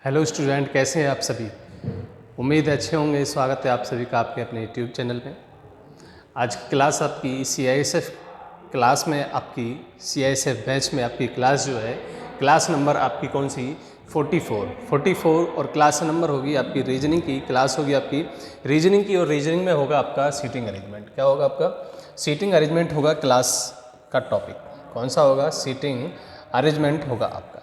Hello student, कैसे हैं आप सभी। उम्मीद है अच्छे होंगे। स्वागत है आप सभी का आपके अपने यूट्यूब चैनल में। आज की क्लास आपकी CISF क्लास में, आपकी CISF बैच में आपकी क्लास जो है, क्लास नंबर आपकी कौन सी 44 और क्लास नंबर होगी आपकी रीजनिंग की। क्लास होगी आपकी रीजनिंग की और रीजनिंग में होगा आपका सीटिंग अरेंजमेंट। क्या होगा आपका? सीटिंग अरेंजमेंट होगा क्लास का टॉपिक। कौन सा होगा? सीटिंग अरेंजमेंट होगा आपका।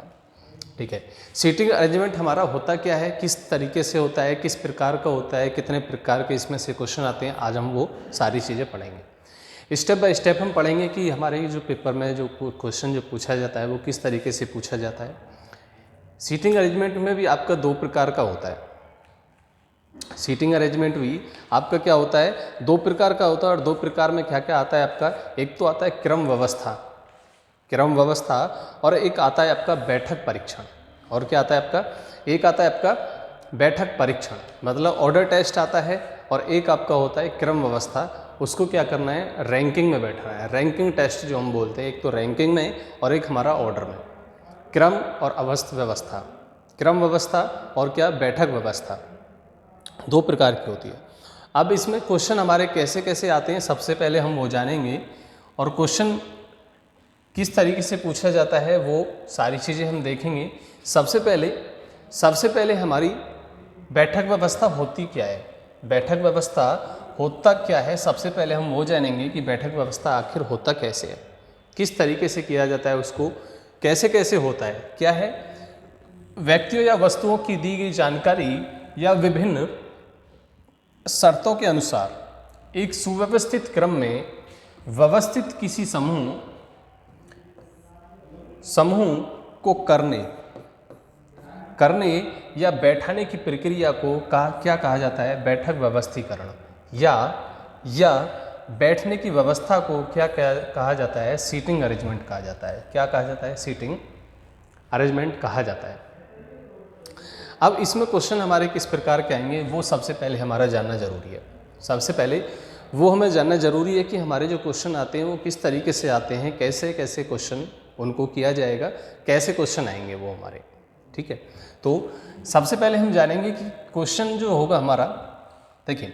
ठीक है। सीटिंग अरेंजमेंट हमारा होता क्या है, किस तरीके से होता है, किस प्रकार का होता है, कितने प्रकार के इसमें से क्वेश्चन आते हैं, आज हम वो सारी चीज़ें पढ़ेंगे। स्टेप बाय स्टेप हम पढ़ेंगे कि हमारे जो पेपर में जो क्वेश्चन जो पूछा जाता है वो किस तरीके से पूछा जाता है। सीटिंग अरेंजमेंट में भी आपका दो प्रकार का होता है। सीटिंग अरेंजमेंट भी आपका क्या होता है, दो प्रकार का होता है। और दो प्रकार में क्या क्या आता है आपका? एक तो आता है क्रम व्यवस्था, और एक आता है आपका बैठक परीक्षण। और क्या आता है आपका? एक आता है आपका बैठक परीक्षण, मतलब ऑर्डर टेस्ट आता है। और एक आपका होता है क्रम व्यवस्था। उसको क्या करना है? रैंकिंग में बैठना है। रैंकिंग टेस्ट जो हम बोलते हैं, एक तो रैंकिंग में और एक हमारा ऑर्डर में। क्रम और अवस्थ व्यवस्था, क्रम व्यवस्था और क्या बैठक व्यवस्था, दो प्रकार की होती है। अब इसमें क्वेश्चन हमारे कैसे कैसे आते हैं, सबसे पहले हम वो जानेंगे। और क्वेश्चन किस तरीके से पूछा जाता है वो सारी चीज़ें हम देखेंगे। सबसे पहले हमारी बैठक व्यवस्था होती क्या है, बैठक व्यवस्था होता क्या है, सबसे पहले हम वो जानेंगे कि बैठक व्यवस्था आखिर होता कैसे है, किस तरीके से किया जाता है, उसको कैसे कैसे होता है। क्या है? व्यक्तियों या वस्तुओं की दी गई जानकारी या विभिन्न शर्तों के अनुसार एक सुव्यवस्थित क्रम में व्यवस्थित किसी समूह को करने या बैठाने की प्रक्रिया को क्या कहा जाता है? बैठक व्यवस्थीकरण। या बैठने की व्यवस्था को क्या कहा जाता है? सीटिंग अरेंजमेंट कहा जाता है। क्या कहा जाता है? सीटिंग अरेंजमेंट कहा जाता है। अब इसमें क्वेश्चन हमारे किस प्रकार के आएंगे वो सबसे पहले हमारा जानना जरूरी है। सबसे पहले वो हमें जानना जरूरी है कि हमारे जो क्वेश्चन आते हैं वो किस तरीके से आते हैं, कैसे कैसे क्वेश्चन उनको किया जाएगा, कैसे क्वेश्चन आएंगे वो हमारे। ठीक है, तो सबसे पहले हम जानेंगे कि क्वेश्चन जो होगा हमारा, देखिए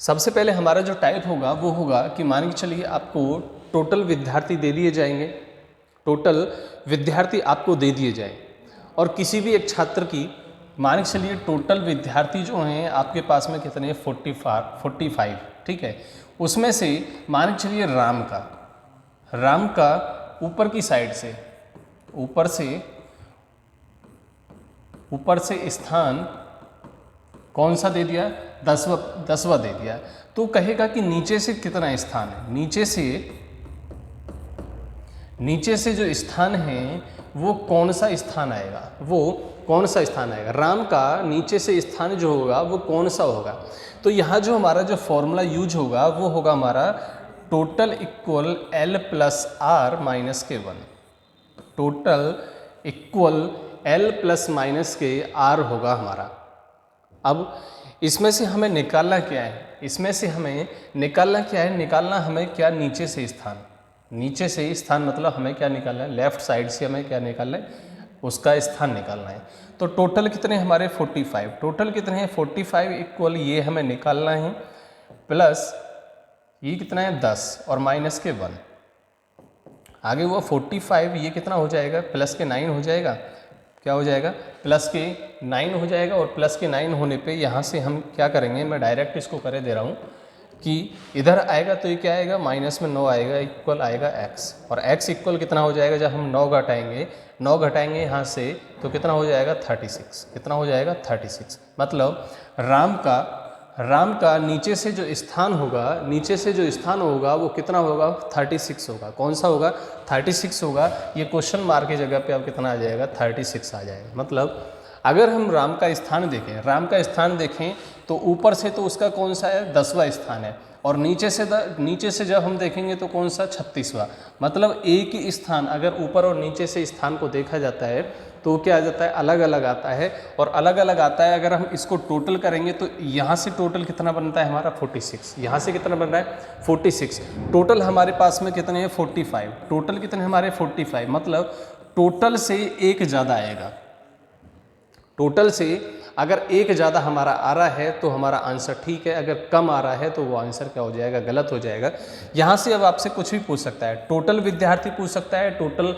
सबसे पहले हमारा जो टाइप होगा वो होगा कि मान के चलिए आपको टोटल विद्यार्थी दे दिए जाएंगे, टोटल विद्यार्थी आपको दे दिए जाए। और किसी भी एक छात्र की मान के चलिए टोटल विद्यार्थी जो हैं आपके पास में कितने? 45। ठीक है, उसमें से मान के चलिए राम का ऊपर की साइड से ऊपर से स्थान कौन सा दे दिया? 10वां दे दिया। तो कहेगा कि नीचे से कितना स्थान है, नीचे से जो स्थान है वो कौन सा स्थान आएगा, राम का नीचे से स्थान जो होगा वो कौन सा होगा। तो यहाँ जो हमारा जो फॉर्मूला यूज होगा वो होगा हमारा total equal L plus R minus के 1। Total equal L plus minus के R होगा हमारा। अब इसमें से हमें निकालना क्या है? निकालना हमें क्या? नीचे से स्थान मतलब हमें क्या निकालना है? लेफ्ट साइड से हमें क्या निकालना है? उसका स्थान निकालना है। तो टोटल कितने हमारे? 45। टोटल कितने हैं? 45 इक्वल ये हमें निकालना है, प्लस ये कितना है? 10 और माइनस के 1। आगे वो 45 ये कितना हो जाएगा? प्लस के 9 हो जाएगा। क्या हो जाएगा? प्लस के 9 हो जाएगा। और प्लस के 9 होने पे यहाँ से हम क्या करेंगे, मैं डायरेक्ट इसको करे दे रहा हूँ कि इधर आएगा तो ये क्या आएगा? माइनस में 9 आएगा, इक्वल आएगा x। और x इक्वल कितना हो जाएगा? जब हम 9 घटाएंगे यहाँ से तो कितना हो जाएगा? 36। कितना हो जाएगा? 36। मतलब राम का नीचे से जो स्थान होगा वो कितना होगा? 36 होगा। कौन सा होगा? 36 होगा। ये क्वेश्चन मार्क की जगह पे अब कितना आ जाएगा? 36 आ जाएगा। मतलब अगर हम राम का स्थान देखें तो ऊपर से तो उसका कौन सा है? 10वां स्थान है। और नीचे से जब हम देखेंगे तो कौन सा? 36वां। मतलब एक ही स्थान अगर ऊपर और नीचे से स्थान को देखा जाता है तो क्या आ जाता है? अलग अलग आता है। और अलग अलग आता है अगर हम इसको टोटल करेंगे तो यहाँ से टोटल कितना बनता है हमारा? 46। यहाँ से कितना बन रहा है? 46। टोटल हमारे पास में कितने हैं? 45। टोटल कितने हमारे? 45। मतलब टोटल से एक ज़्यादा आएगा। टोटल से अगर एक ज़्यादा हमारा आ रहा है तो हमारा आंसर ठीक है, अगर कम आ रहा है तो वो आंसर क्या हो जाएगा, गलत हो जाएगा। यहाँ से अब आपसे कुछ भी पूछ सकता है, टोटल विद्यार्थी पूछ सकता है, टोटल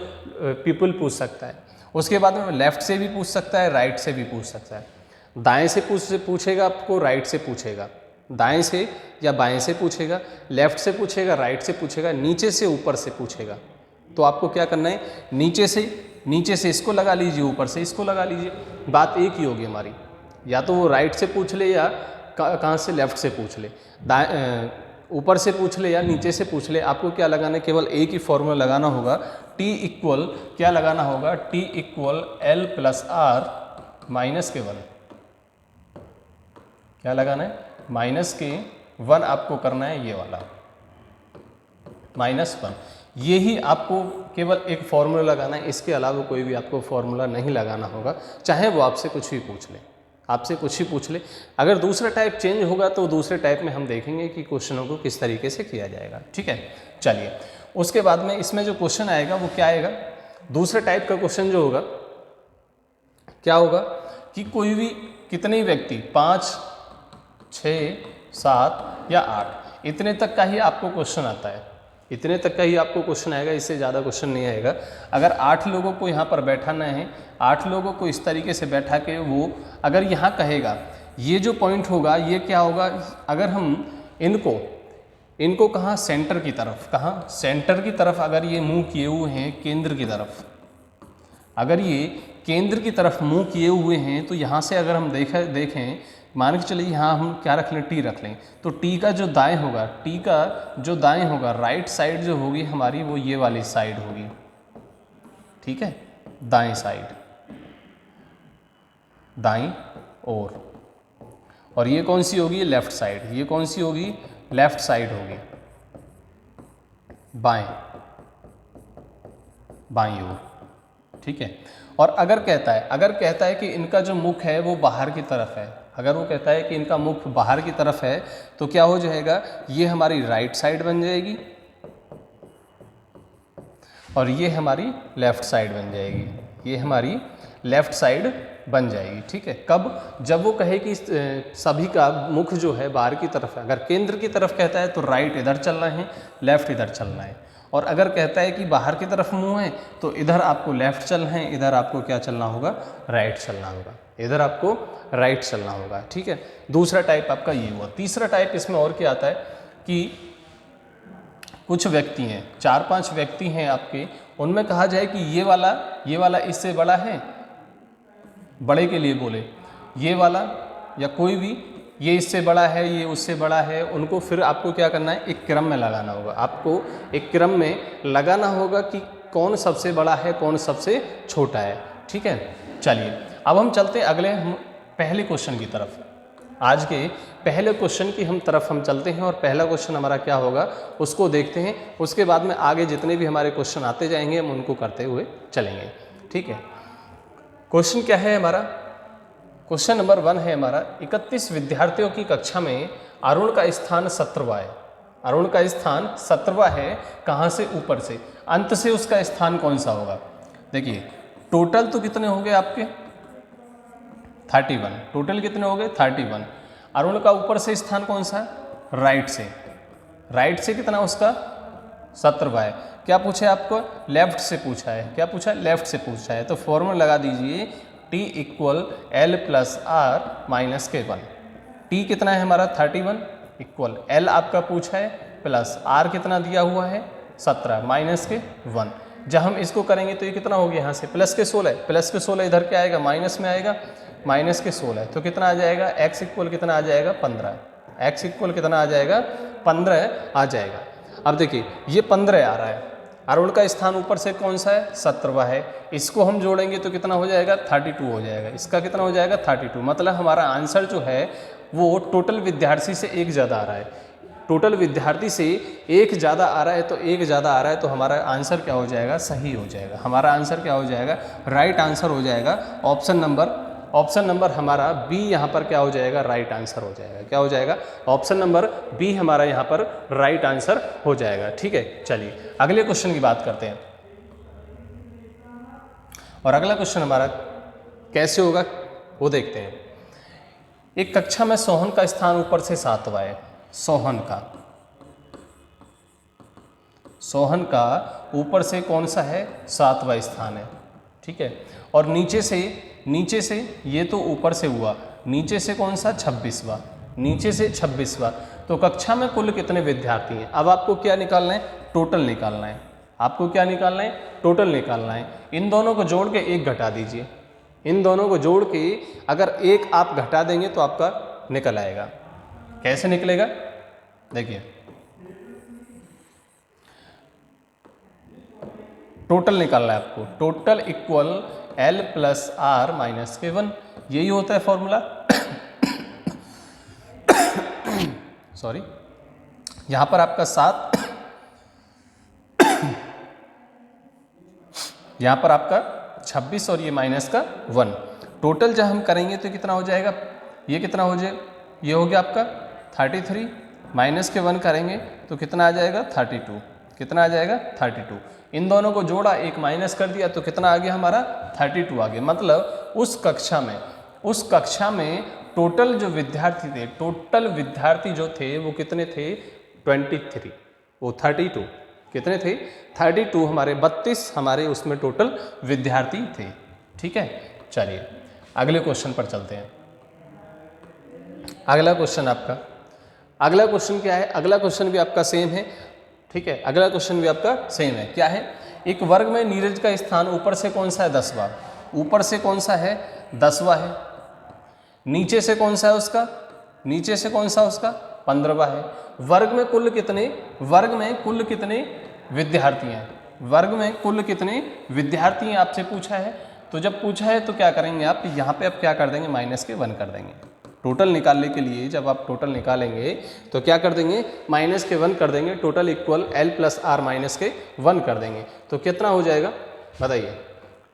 पीपल पूछ सकता है, उसके बाद में लेफ्ट से भी पूछ सकता है, राइट से भी पूछ सकता है। दाएँ से पूछेगा आपको, राइट से पूछेगा, दाएँ से या बाएँ से पूछेगा, लेफ्ट से पूछेगा, राइट से पूछेगा, नीचे से ऊपर से पूछेगा। तो आपको क्या करना है, नीचे से इसको लगा लीजिए, ऊपर से इसको लगा लीजिए, बात एक ही होगी हमारी। या तो वो राइट से पूछ ले या कहाँ से, लेफ्ट से पूछ ले, ऊपर से पूछ ले या नीचे से पूछ ले, आपको क्या लगाना है, केवल एक ही फॉर्मूला लगाना होगा, T इक्वल क्या लगाना होगा, T equal L plus R minus के 1। क्या लगाना है, माइनस के 1 आपको करना है, ये वाला -1। ये ही आपको केवल एक फॉर्मूला लगाना है, इसके अलावा कोई भी आपको फॉर्मूला नहीं लगाना होगा, चाहे वो आपसे कुछ भी पूछ ले, आपसे कुछ ही पूछ ले। अगर दूसरा टाइप चेंज होगा तो दूसरे टाइप में हम देखेंगे कि क्वेश्चनों को किस तरीके से किया जाएगा। ठीक है, चलिए उसके बाद में इसमें जो क्वेश्चन आएगा वो क्या आएगा, दूसरे टाइप का क्वेश्चन जो होगा क्या होगा कि कोई भी कितने व्यक्ति 5, 6, 7 या 8 इतने तक का ही आपको क्वेश्चन आता है, इतने तक का ही आपको क्वेश्चन आएगा, इससे ज़्यादा क्वेश्चन नहीं आएगा। अगर 8 लोगों को यहाँ पर बैठाना है, 8 लोगों को इस तरीके से बैठा के वो अगर यहाँ कहेगा, ये जो पॉइंट होगा ये क्या होगा, अगर हम इनको कहाँ, सेंटर की तरफ, कहाँ सेंटर की तरफ अगर ये मुंह किए हुए हैं केंद्र की तरफ, अगर ये केंद्र की तरफ मुंह किए हुए हैं तो यहाँ से अगर हम देखें मान के चलिए यहाँ हम क्या रख लें, टी रख लें, तो टी का जो दाएं होगा, टी का जो दाएं होगा, राइट साइड जो होगी हमारी वो ये वाली साइड होगी। ठीक है, दाएं साइड, दाएं और ये कौन सी होगी, लेफ्ट साइड, ये कौन सी होगी, लेफ्ट साइड होगी, बाईं ओर। ठीक है, और अगर कहता है कि इनका जो मुख है वो बाहर की तरफ है, अगर वो कहता है कि इनका मुख बाहर की तरफ है तो क्या हो जाएगा, ये हमारी राइट साइड बन जाएगी और ये हमारी लेफ्ट साइड बन जाएगी, ये हमारी लेफ्ट साइड बन जाएगी। ठीक है, कब, जब वो कहे कि सभी का मुख जो है बाहर की तरफ है। अगर केंद्र की तरफ कहता है तो राइट इधर चलना है, लेफ्ट इधर चलना है, और अगर कहता है कि बाहर की तरफ मुंह है तो इधर आपको लेफ्ट चलना है, इधर आपको क्या चलना होगा, राइट चलना होगा, इधर आपको राइट चलना होगा। ठीक है, दूसरा टाइप आपका ये हुआ। तीसरा टाइप इसमें और क्या आता है कि कुछ व्यक्ति हैं, 4-5 व्यक्ति हैं आपके, उनमें कहा जाए कि ये वाला इससे बड़ा है, बड़े के लिए बोले, ये वाला या कोई भी, ये इससे बड़ा है, ये उससे बड़ा है, उनको फिर आपको क्या करना है, एक क्रम में लगाना होगा, आपको एक क्रम में लगाना होगा कि कौन सबसे बड़ा है, कौन सबसे छोटा है। ठीक है, चलिए अब हम चलते हैं अगले पहले क्वेश्चन की तरफ। आज के पहले क्वेश्चन की तरफ हम चलते हैं और पहला क्वेश्चन हमारा क्या होगा उसको देखते हैं, उसके बाद में आगे जितने भी हमारे क्वेश्चन आते जाएंगे हम उनको करते हुए चलेंगे। ठीक है, क्वेश्चन क्या है हमारा, क्वेश्चन नंबर 1 है हमारा, 31 विद्यार्थियों की कक्षा में अरुण का स्थान 17वां है। अरुण का स्थान 17वां है, कहाँ से, ऊपर से, अंत से उसका स्थान कौन सा होगा। देखिए टोटल तो कितने हो गए आपके 31, टोटल कितने हो गए 31। अरुण का ऊपर से स्थान कौन सा है, राइट से, राइट से कितना उसका 17वां है। क्या पूछा है आपको, लेफ्ट से पूछा है, क्या पूछा है, लेफ्ट से पूछा है, तो फॉर्मूला लगा दीजिए T equal L plus R minus के 1। T कितना है हमारा 31 इक्वल L आपका पूछा है प्लस R कितना दिया हुआ है 17 माइनस के 1। जब हम इसको करेंगे तो ये कितना हो गया, यहाँ से प्लस के 16, प्लस के 16 इधर क्या आएगा, माइनस में आएगा, माइनस के 16, तो कितना आ जाएगा, x इक्वल कितना आ जाएगा 15, x इक्वल कितना आ जाएगा 15 आ जाएगा। अब देखिए ये 15 आ रहा है, अरुण का स्थान ऊपर से कौन सा है 17वां है, इसको हम जोड़ेंगे तो कितना हो जाएगा 32 हो जाएगा, इसका कितना हो जाएगा 32। मतलब हमारा आंसर जो है वो टोटल विद्यार्थी से एक ज़्यादा आ रहा है, टोटल विद्यार्थी से एक ज़्यादा आ रहा है, तो एक ज़्यादा आ रहा है तो हमारा आंसर क्या हो जाएगा, सही हो जाएगा, हमारा आंसर क्या हो जाएगा, राइट आंसर हो जाएगा। ऑप्शन नंबर हमारा बी यहाँ पर क्या हो जाएगा, राइट आंसर हो जाएगा, क्या हो जाएगा, ऑप्शन नंबर बी हमारा यहाँ पर राइट आंसर हो जाएगा। ठीक है, चलिए अगले क्वेश्चन की बात करते हैं। और अगला क्वेश्चन हमारा कैसे होगा, वो देखते हैं। एक कक्षा में सोहन का स्थान ऊपर से 7वां है। सोहन का ऊपर से कौन सा है? 7वां स्थान है, ठीक है। और नीचे से ये तो ऊपर से हुआ, नीचे से कौन सा? 26वां, नीचे से 26वां। तो कक्षा में कुल कितने विद्यार्थी हैं? अब आपको क्या निकालना है? टोटल निकालना है। आपको क्या निकालना है? टोटल निकालना है। इन दोनों को जोड़ के एक घटा दीजिए। इन दोनों को जोड़ के अगर एक आप घटा देंगे तो आपका निकल आएगा। कैसे निकलेगा? देखिए, टोटल निकालना है आपको। Total equal L plus R minus K1, यही होता है फॉर्मूला। सॉरी, यहां पर आपका 7, यहां पर आपका 26 और ये माइनस का 1। टोटल जब हम करेंगे तो कितना हो जाएगा? ये कितना हो जाएगा? ये हो गया आपका 33, माइनस के 1 करेंगे तो कितना आ जाएगा? 32। कितना आ जाएगा? 32। इन दोनों को जोड़ा, एक माइनस कर दिया तो कितना आ गया हमारा? 32 आ गया। मतलब उस कक्षा में टोटल जो विद्यार्थी थे, टोटल विद्यार्थी जो थे वो कितने थे? 23, वो 32 कितने थे? 32 हमारे 32 हमारे उसमें टोटल विद्यार्थी थे, ठीक है। चलिए अगले क्वेश्चन पर चलते हैं। अगला क्वेश्चन क्या है? अगला क्वेश्चन भी आपका सेम है, ठीक है। अगला क्वेश्चन भी आपका सेम है। क्या है? एक वर्ग में नीरज का स्थान ऊपर से कौन सा है? 10वां। ऊपर से कौन सा है? 10वां है। नीचे से कौन सा है उसका? नीचे से कौन सा उसका? 15वां है। वर्ग में कुल कितने विद्यार्थी हैं? वर्ग में कुल कितने विद्यार्थी हैं आपसे पूछा है। तो जब पूछा है तो क्या करेंगे आप? यहाँ पे आप क्या कर देंगे? माइनस के 1 कर देंगे। टोटल निकालने के लिए जब आप टोटल निकालेंगे तो क्या कर देंगे? माइनस के 1 कर देंगे। Total equal L plus R minus के 1 कर देंगे। तो कितना हो जाएगा बताइए?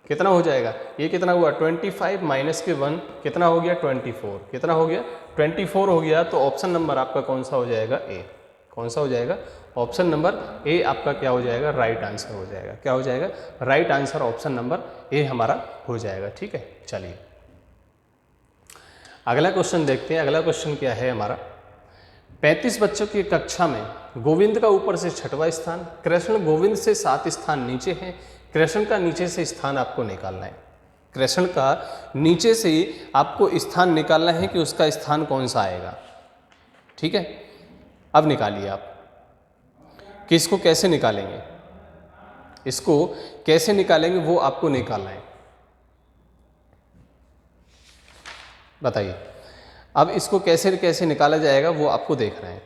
कितना हो जाएगा? ये कितना हुआ? 25 माइनस के 1 कितना हो गया? 24। कितना हो गया? 24 हो गया। तो ऑप्शन नंबर आपका कौन सा हो जाएगा? ए। कौन सा हो जाएगा? ऑप्शन नंबर ए आपका क्या हो जाएगा? राइट आंसर हो जाएगा। क्या हो जाएगा? Right answer option number A हमारा हो जाएगा, ठीक है। चलिए अगला क्वेश्चन देखते हैं। अगला क्वेश्चन क्या है हमारा? 35 बच्चों की कक्षा में गोविंद का ऊपर से 6वां स्थान, कृष्ण गोविंद से 7 स्थान नीचे है। कृष्ण का नीचे से स्थान आपको निकालना है। कृष्ण का नीचे से आपको स्थान निकालना है कि उसका स्थान कौन सा आएगा, ठीक है। अब निकालिए आप कि इसको कैसे निकालेंगे, इसको कैसे निकालेंगे वो आपको निकालना है। बताइए अब इसको कैसे कैसे निकाला जाएगा वो आपको देखना है।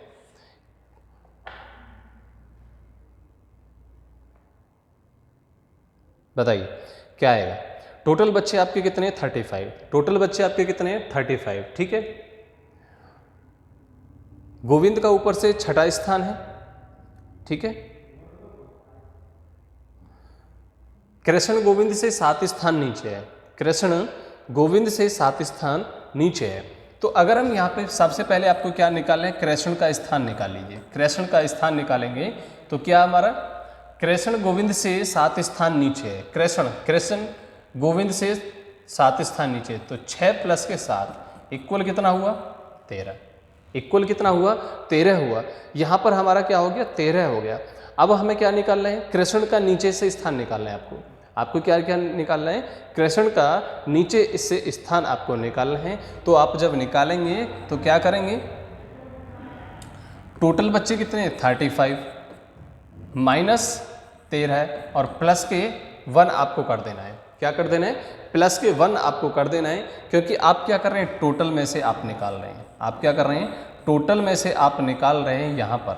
बताइए क्या आएगा? टोटल बच्चे आपके कितने? 35। टोटल बच्चे आपके कितने? 35, ठीक है। गोविंद का ऊपर से 6वां स्थान है, ठीक है। कृष्ण गोविंद से 7 स्थान नीचे है। कृष्ण गोविंद से 7 स्थान नीचे है। तो अगर हम यहाँ पे सबसे पहले आपको क्या निकालना है? कृष्ण का स्थान निकाल लीजिए। कृष्ण का स्थान निकालेंगे तो क्या हमारा? कृष्ण गोविंद से 7 स्थान नीचे है। कृष्ण गोविंद से 7 स्थान नीचे, तो 6 प्लस के 7 इक्वल कितना हुआ? 13। इक्वल कितना हुआ? 13 हुआ। यहाँ पर हमारा क्या हो गया? 13 हो गया। अब हमें क्या निकालना है? कृष्ण का नीचे से स्थान निकालना है आपको क्या क्या निकालना है? कृष्ण का नीचे से स्थान आपको निकालना है। तो आप जब निकालेंगे तो क्या करेंगे? टोटल बच्चे कितने? 35 माइनस 13 और प्लस के 1 आपको कर देना है। क्या कर देना है? प्लस के 1 आपको कर देना है, क्योंकि आप क्या कर रहे हैं? टोटल में से आप निकाल रहे हैं। आप क्या कर रहे हैं? टोटल में से आप निकाल रहे हैं यहाँ पर।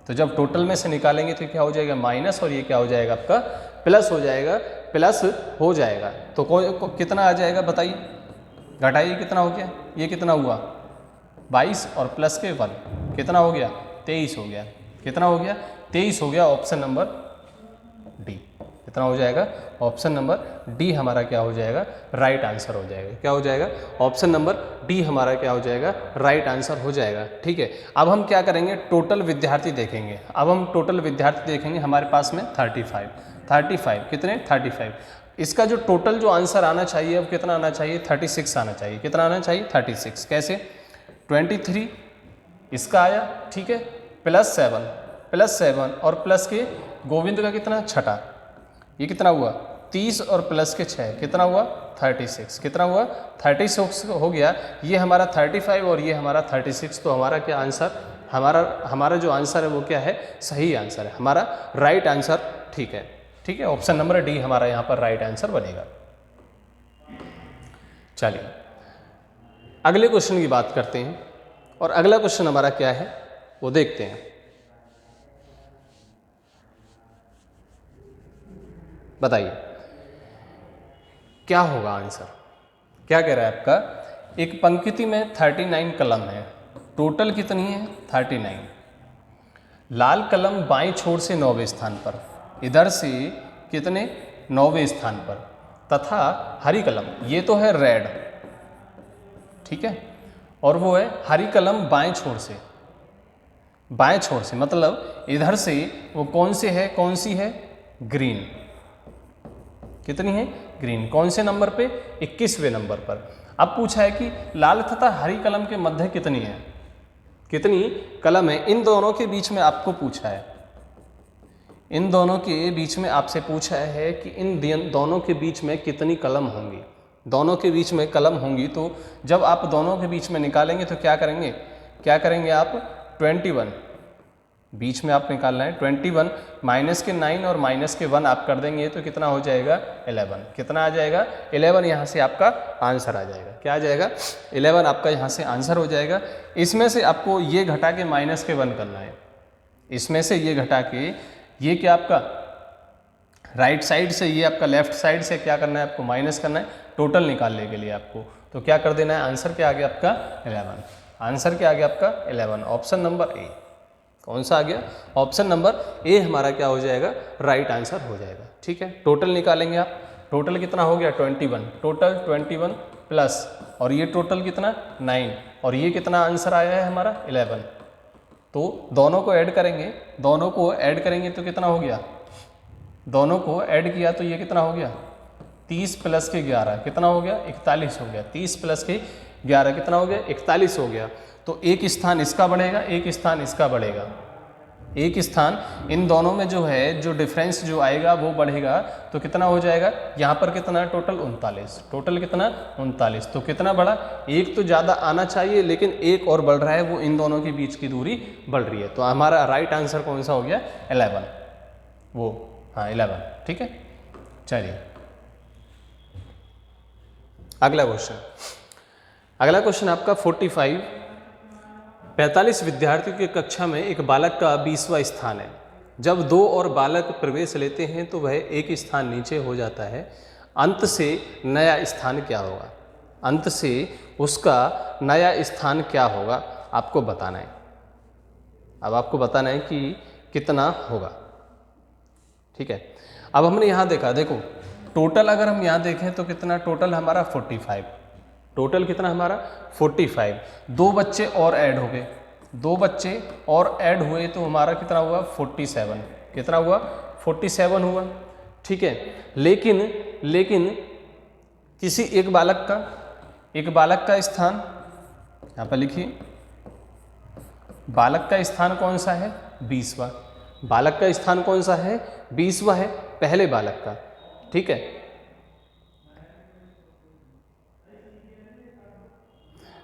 तो जब टोटल में से निकालेंगे तो क्या हो जाएगा? माइनस, और ये क्या हो जाएगा? आपका प्लस हो जाएगा। प्लस हो जाएगा तो कितना आ जाएगा बताइए? घटाइए कितना हो गया? ये कितना हुआ? 22 और प्लस के 1 कितना हो गया? 23 हो गया। कितना हो गया? 23 हो गया। ऑप्शन नंबर डी कितना हो जाएगा? ऑप्शन नंबर डी हमारा क्या हो जाएगा? राइट आंसर हो जाएगा। क्या हो जाएगा? ऑप्शन नंबर डी हमारा क्या हो जाएगा? राइट आंसर हो जाएगा, ठीक है। अब हम क्या करेंगे? टोटल विद्यार्थी देखेंगे। अब हम टोटल विद्यार्थी देखेंगे। हमारे पास में 35 कितने? 35 इसका जो टोटल जो आंसर आना चाहिए अब कितना आना चाहिए, 36 आना चाहिए। कितना आना चाहिए, 36। कैसे, 23 इसका आया, ठीक है, +7 और प्लस के गोविंद का कितना, छठा, ये कितना हुआ 30 और प्लस के 6 कितना हुआ 36। कितना हुआ 36 हो गया। ये हमारा 35 और ये हमारा 36। तो हमारा क्या आंसर, हमारा जो आंसर है वो क्या है, सही आंसर है, हमारा राइट आंसर। ठीक है, ठीक है, ऑप्शन नंबर डी हमारा यहाँ पर राइट आंसर बनेगा। चलिए अगले क्वेश्चन की बात करते हैं और अगला क्वेश्चन हमारा क्या है वो देखते हैं। बताइए क्या होगा आंसर, क्या कह रहा है आपका, एक पंक्ति में 39 कलम है, टोटल कितनी है 39। लाल कलम बाएं छोर से 9वें स्थान पर, इधर से कितने 9वें स्थान पर, तथा हरी कलम, ये तो है रेड, ठीक है, और वो है हरी कलम बाएं छोर से, बाएं छोर से मतलब इधर से वो कौन से है, कौन सी है, ग्रीन। कितनी है, ग्रीन। कौन से नंबर पे, 21वें नंबर पर। अब पूछा है कि लाल तथा हरी कलम के मध्य कितनी है, कितनी कलम है, इन दोनों के बीच में आपको पूछा है, इन दोनों के बीच में आपसे पूछा है कि इन दोनों के बीच में कितनी कलम होंगी। दोनों के बीच में कलम होंगी तो जब आप दोनों के बीच में निकालेंगे तो क्या करेंगे, क्या करेंगे आप, 21 बीच में आप निकालना है, 21 माइनस के 9 और माइनस के 1 आप कर देंगे तो कितना हो जाएगा 11। कितना आ जाएगा 11, यहाँ से आपका आंसर आ जाएगा। क्या आ जाएगा 11 आपका यहाँ से आंसर हो जाएगा। इसमें से आपको ये घटा के माइनस के 1 करना है, इसमें से ये घटा के ये क्या आपका राइट साइड से, ये आपका लेफ्ट साइड से क्या करना है आपको माइनस करना है, टोटल निकालने के लिए आपको। तो क्या कर देना है, आंसर क्या आ गया आपका 11। आंसर क्या आ गया आपका 11, ऑप्शन नंबर ए। कौन सा आ गया, ऑप्शन नंबर ए हमारा क्या हो जाएगा, राइट आंसर हो जाएगा। ठीक है, टोटल निकालेंगे आप, टोटल कितना हो गया 21, टोटल 21 प्लस और ये टोटल कितना 9 और ये कितना आंसर आया है हमारा 11। तो दोनों को ऐड करेंगे, दोनों को ऐड करेंगे तो कितना हो गया, दोनों को ऐड किया तो ये कितना हो गया 30 प्लस के 11 कितना हो गया 41 हो गया। 30 प्लस के 11 कितना हो गया 41 हो गया। तो एक स्थान इसका बढ़ेगा, एक स्थान इसका बढ़ेगा, एक स्थान इन दोनों में जो है जो डिफरेंस जो आएगा वो बढ़ेगा। तो कितना हो जाएगा यहाँ पर कितना टोटल 39, टोटल कितना 39। तो कितना बढ़ा, एक तो ज़्यादा आना चाहिए लेकिन एक और बढ़ रहा है, वो इन दोनों के बीच की दूरी बढ़ रही है। तो हमारा राइट आंसर कौन सा हो गया 11, वो हाँ 11। ठीक है, चलिए अगला क्वेश्चन, अगला क्वेश्चन आपका 45 विद्यार्थियों की कक्षा में एक बालक का 20वां स्थान है। जब 2 और बालक प्रवेश लेते हैं तो वह एक स्थान नीचे हो जाता है। अंत से नया स्थान क्या होगा, अंत से उसका नया स्थान क्या होगा आपको बताना है। अब आपको बताना है कि कितना होगा। ठीक है, अब हमने यहाँ देखा, देखो टोटल अगर हम यहाँ देखें तो कितना टोटल हमारा 45, टोटल कितना हमारा 45। 2 बच्चे और ऐड हो गए, 2 बच्चे और ऐड हुए तो हमारा कितना हुआ 47। कितना हुआ 47 हुआ। ठीक है, लेकिन किसी एक बालक का स्थान यहाँ पर लिखिए, बालक का स्थान कौन सा है 20वां, बालक का स्थान कौन सा है 20वां है, पहले बालक का। ठीक है,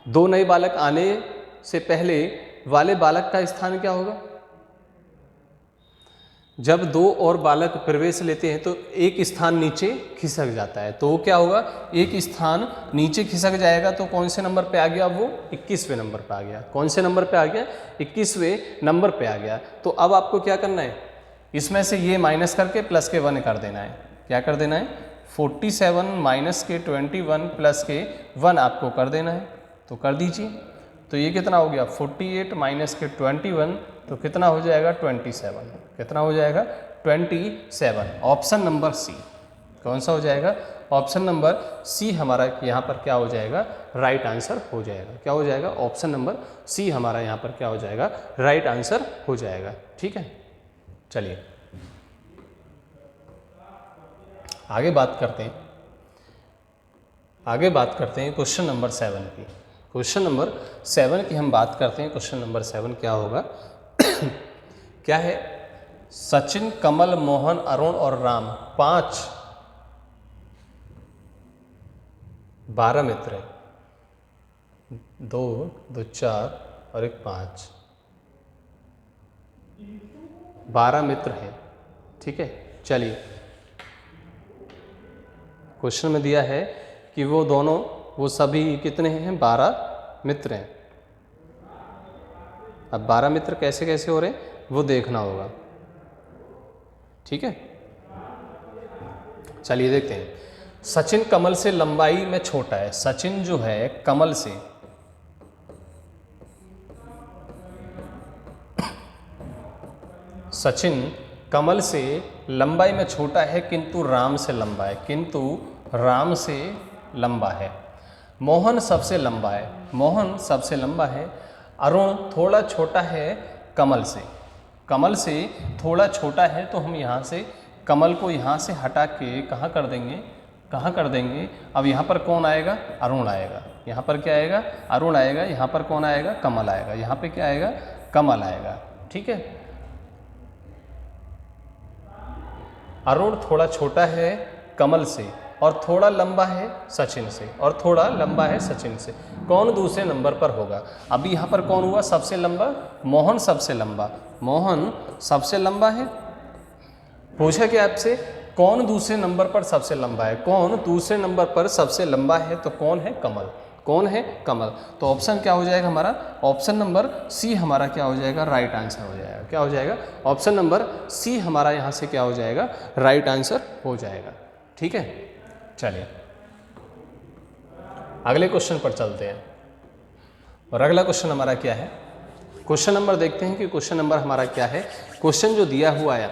दो नए बालक आने से पहले वाले बालक का स्थान क्या होगा, जब 2 और बालक प्रवेश लेते हैं तो एक स्थान नीचे खिसक जाता है। तो क्या होगा, एक स्थान नीचे खिसक जाएगा। तो कौन से नंबर पे आ गया, वो 21वें नंबर पे आ गया। कौन से नंबर पे आ गया 21वें नंबर पे आ गया। तो अब आपको क्या करना है, इसमें से ये माइनस करके प्लस के 1 कर देना है। क्या कर देना है 47 माइनस के 21 प्लस के 1 आपको कर देना है। तो कर दीजिए, तो ये कितना हो गया 48 माइनस के 21 तो कितना हो जाएगा 27। कितना हो जाएगा 27। ऑप्शन नंबर सी, कौन सा हो जाएगा, ऑप्शन नंबर सी हमारा यहाँ पर क्या हो जाएगा, राइट आंसर हो जाएगा। क्या हो जाएगा, ऑप्शन नंबर सी हमारा यहाँ पर क्या हो जाएगा, राइट आंसर हो जाएगा। ठीक है, चलिए आगे बात करते हैं क्वेश्चन नंबर 7 की। क्वेश्चन नंबर 7 की हम बात करते हैं। क्वेश्चन नंबर 7 क्या होगा? क्या है? सचिन, कमल, मोहन, अरुण और राम 12 मित्र हैं। 2 2 4 और 1 5, 12 मित्र हैं। ठीक है, चलिए क्वेश्चन में दिया है कि वो सभी कितने हैं? 12 मित्र हैं। अब 12 मित्र कैसे कैसे हो रहे हैं वो देखना होगा। ठीक है, चलिए देखते हैं। सचिन कमल से लंबाई में छोटा है। सचिन जो है कमल से लंबाई में छोटा है किंतु राम से लंबा है। मोहन सबसे लंबा है। अरुण थोड़ा छोटा है कमल से थोड़ा छोटा है, तो हम यहाँ से कमल को यहाँ से हटा के कहाँ कर देंगे? अब यहाँ पर कौन आएगा? अरुण आएगा। यहाँ पर क्या आएगा? अरुण आएगा। यहाँ पर कौन आएगा? कमल आएगा। यहाँ पे क्या आएगा? कमल आएगा। ठीक है, अरुण थोड़ा छोटा है कमल से और थोड़ा लंबा है सचिन से। कौन दूसरे नंबर पर होगा? अभी यहाँ पर कौन हुआ सबसे लंबा? मोहन सबसे लंबा है। पूछा क्या आपसे? कौन दूसरे नंबर पर सबसे लंबा है? तो कौन है? कमल। तो ऑप्शन क्या हो जाएगा हमारा? ऑप्शन नंबर सी हमारा क्या हो जाएगा? राइट आंसर हो जाएगा। क्या हो जाएगा? ऑप्शन नंबर सी हमारा यहाँ से क्या हो जाएगा? राइट आंसर हो जाएगा। ठीक है, चलिए अगले क्वेश्चन पर चलते हैं। और अगला क्वेश्चन हमारा क्या है? क्वेश्चन नंबर देखते हैं कि क्वेश्चन नंबर हमारा क्या है। क्वेश्चन जो दिया हुआ है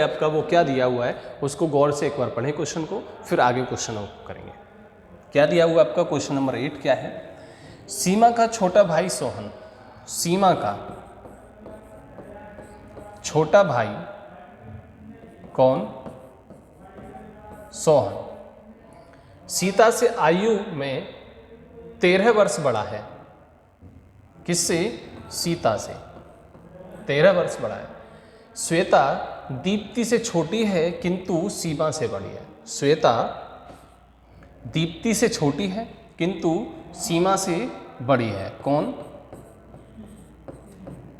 आपका वो क्या दिया हुआ है उसको गौर से एक बार पढ़ें क्वेश्चन को, फिर आगे क्वेश्चन को करेंगे। क्या दिया हुआ आपका? क्वेश्चन नंबर 8 क्या है? सीमा का छोटा भाई सोहन कौन? सोहन सीता से आयु में 13 वर्ष बड़ा है। किससे? सीता से 13 वर्ष बड़ा है। श्वेता दीप्ति से छोटी है किंतु सीमा से बड़ी है। श्वेता दीप्ति से छोटी है किंतु सीमा से बड़ी है। कौन?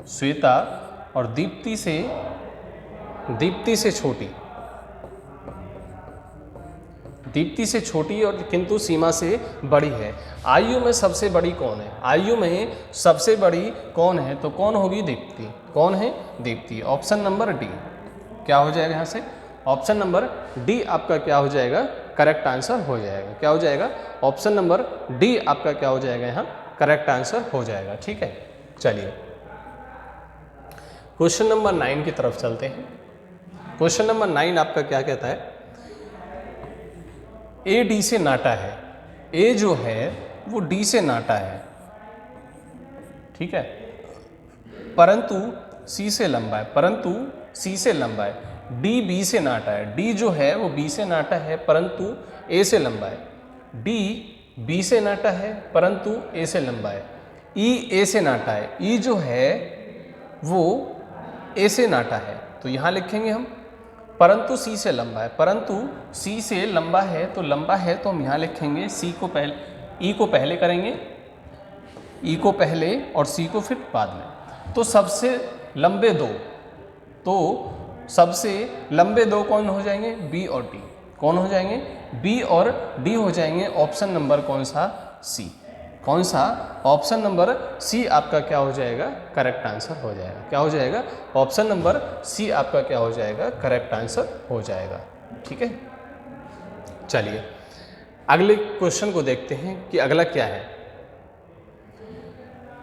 श्वेता और दीप्ति से छोटी और किंतु सीमा से बड़ी है। आयु में सबसे बड़ी कौन है? तो कौन होगी? दीप्ति। कौन है? दीप्ति। ऑप्शन नंबर डी क्या हो जाएगा? यहाँ से ऑप्शन नंबर डी आपका क्या हो जाएगा? करेक्ट आंसर हो जाएगा। क्या हो जाएगा? ऑप्शन नंबर डी आपका क्या हो जाएगा? यहाँ करेक्ट आंसर हो जाएगा। ठीक है, चलिए क्वेश्चन नंबर 9 की तरफ चलते हैं। क्वेश्चन नंबर 9 आपका क्या कहता है? ए डी से नाटा है। ए जो है वो डी से नाटा है। ठीक है, परंतु सी से लंबा है। डी बी से नाटा है। डी जो है वो बी से नाटा है परंतु ए से लंबा है। डी बी से नाटा है परंतु ए से लंबा है। ई ए से नाटा है। ई जो है वो ए से नाटा है, तो यहाँ लिखेंगे हम परंतु सी से लंबा है। तो हम यहाँ लिखेंगे सी को पहले, ई को पहले करेंगे, ई को पहले और सी को फिर बाद में। तो सबसे लंबे दो कौन हो जाएंगे? बी और डी। कौन हो जाएंगे? बी और डी हो जाएंगे। ऑप्शन नंबर कौन सा? सी। कौन सा? ऑप्शन नंबर सी आपका क्या हो जाएगा? करेक्ट आंसर हो जाएगा। क्या हो जाएगा? ऑप्शन नंबर सी आपका क्या हो जाएगा? करेक्ट आंसर हो जाएगा। ठीक है, चलिए अगले क्वेश्चन को देखते हैं कि अगला क्या है।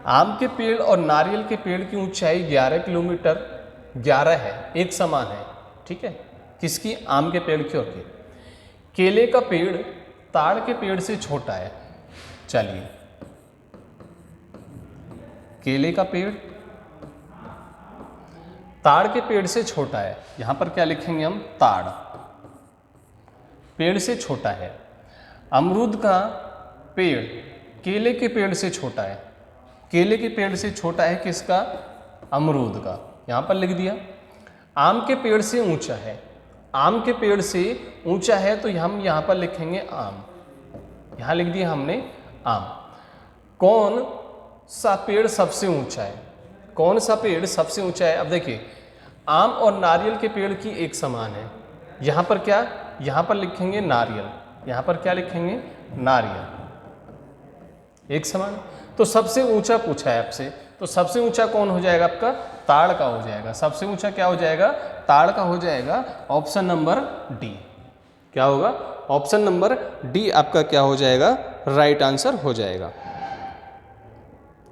आम के पेड़ और नारियल के पेड़ की ऊंचाई 11 है, एक समान है। ठीक है, किसकी? आम के पेड़ की और की। केले का पेड़ ताड़ के पेड़ से छोटा है। चलिए केले का पेड़ ताड़ के पेड़ से छोटा है, यहाँ पर क्या लिखेंगे हम, ताड़ पेड़ से छोटा है। अमरूद का पेड़ केले के पेड़ से छोटा है, केले के पेड़ से छोटा है किसका, अमरूद का, यहाँ पर लिख दिया। आम के पेड़ से ऊंचा है, आम के पेड़ से ऊंचा है तो हम यहाँ पर लिखेंगे आम, यहाँ लिख दिया हमने आम। कौन सा पेड़ सबसे ऊंचा है, कौन सा पेड़ सबसे ऊंचा है। अब देखिए आम और नारियल के पेड़ की एक समान है, यहाँ पर क्या, यहाँ पर लिखेंगे नारियल, यहाँ पर क्या लिखेंगे, नारियल, एक समान। तो सबसे ऊंचा पूछा है आपसे, तो सबसे ऊंचा कौन हो जाएगा आपका, ताड़ का हो जाएगा। सबसे ऊंचा क्या हो जाएगा, ताड़ का हो जाएगा। ऑप्शन नंबर डी क्या होगा, ऑप्शन नंबर डी आपका क्या हो जाएगा, राइट आंसर हो जाएगा।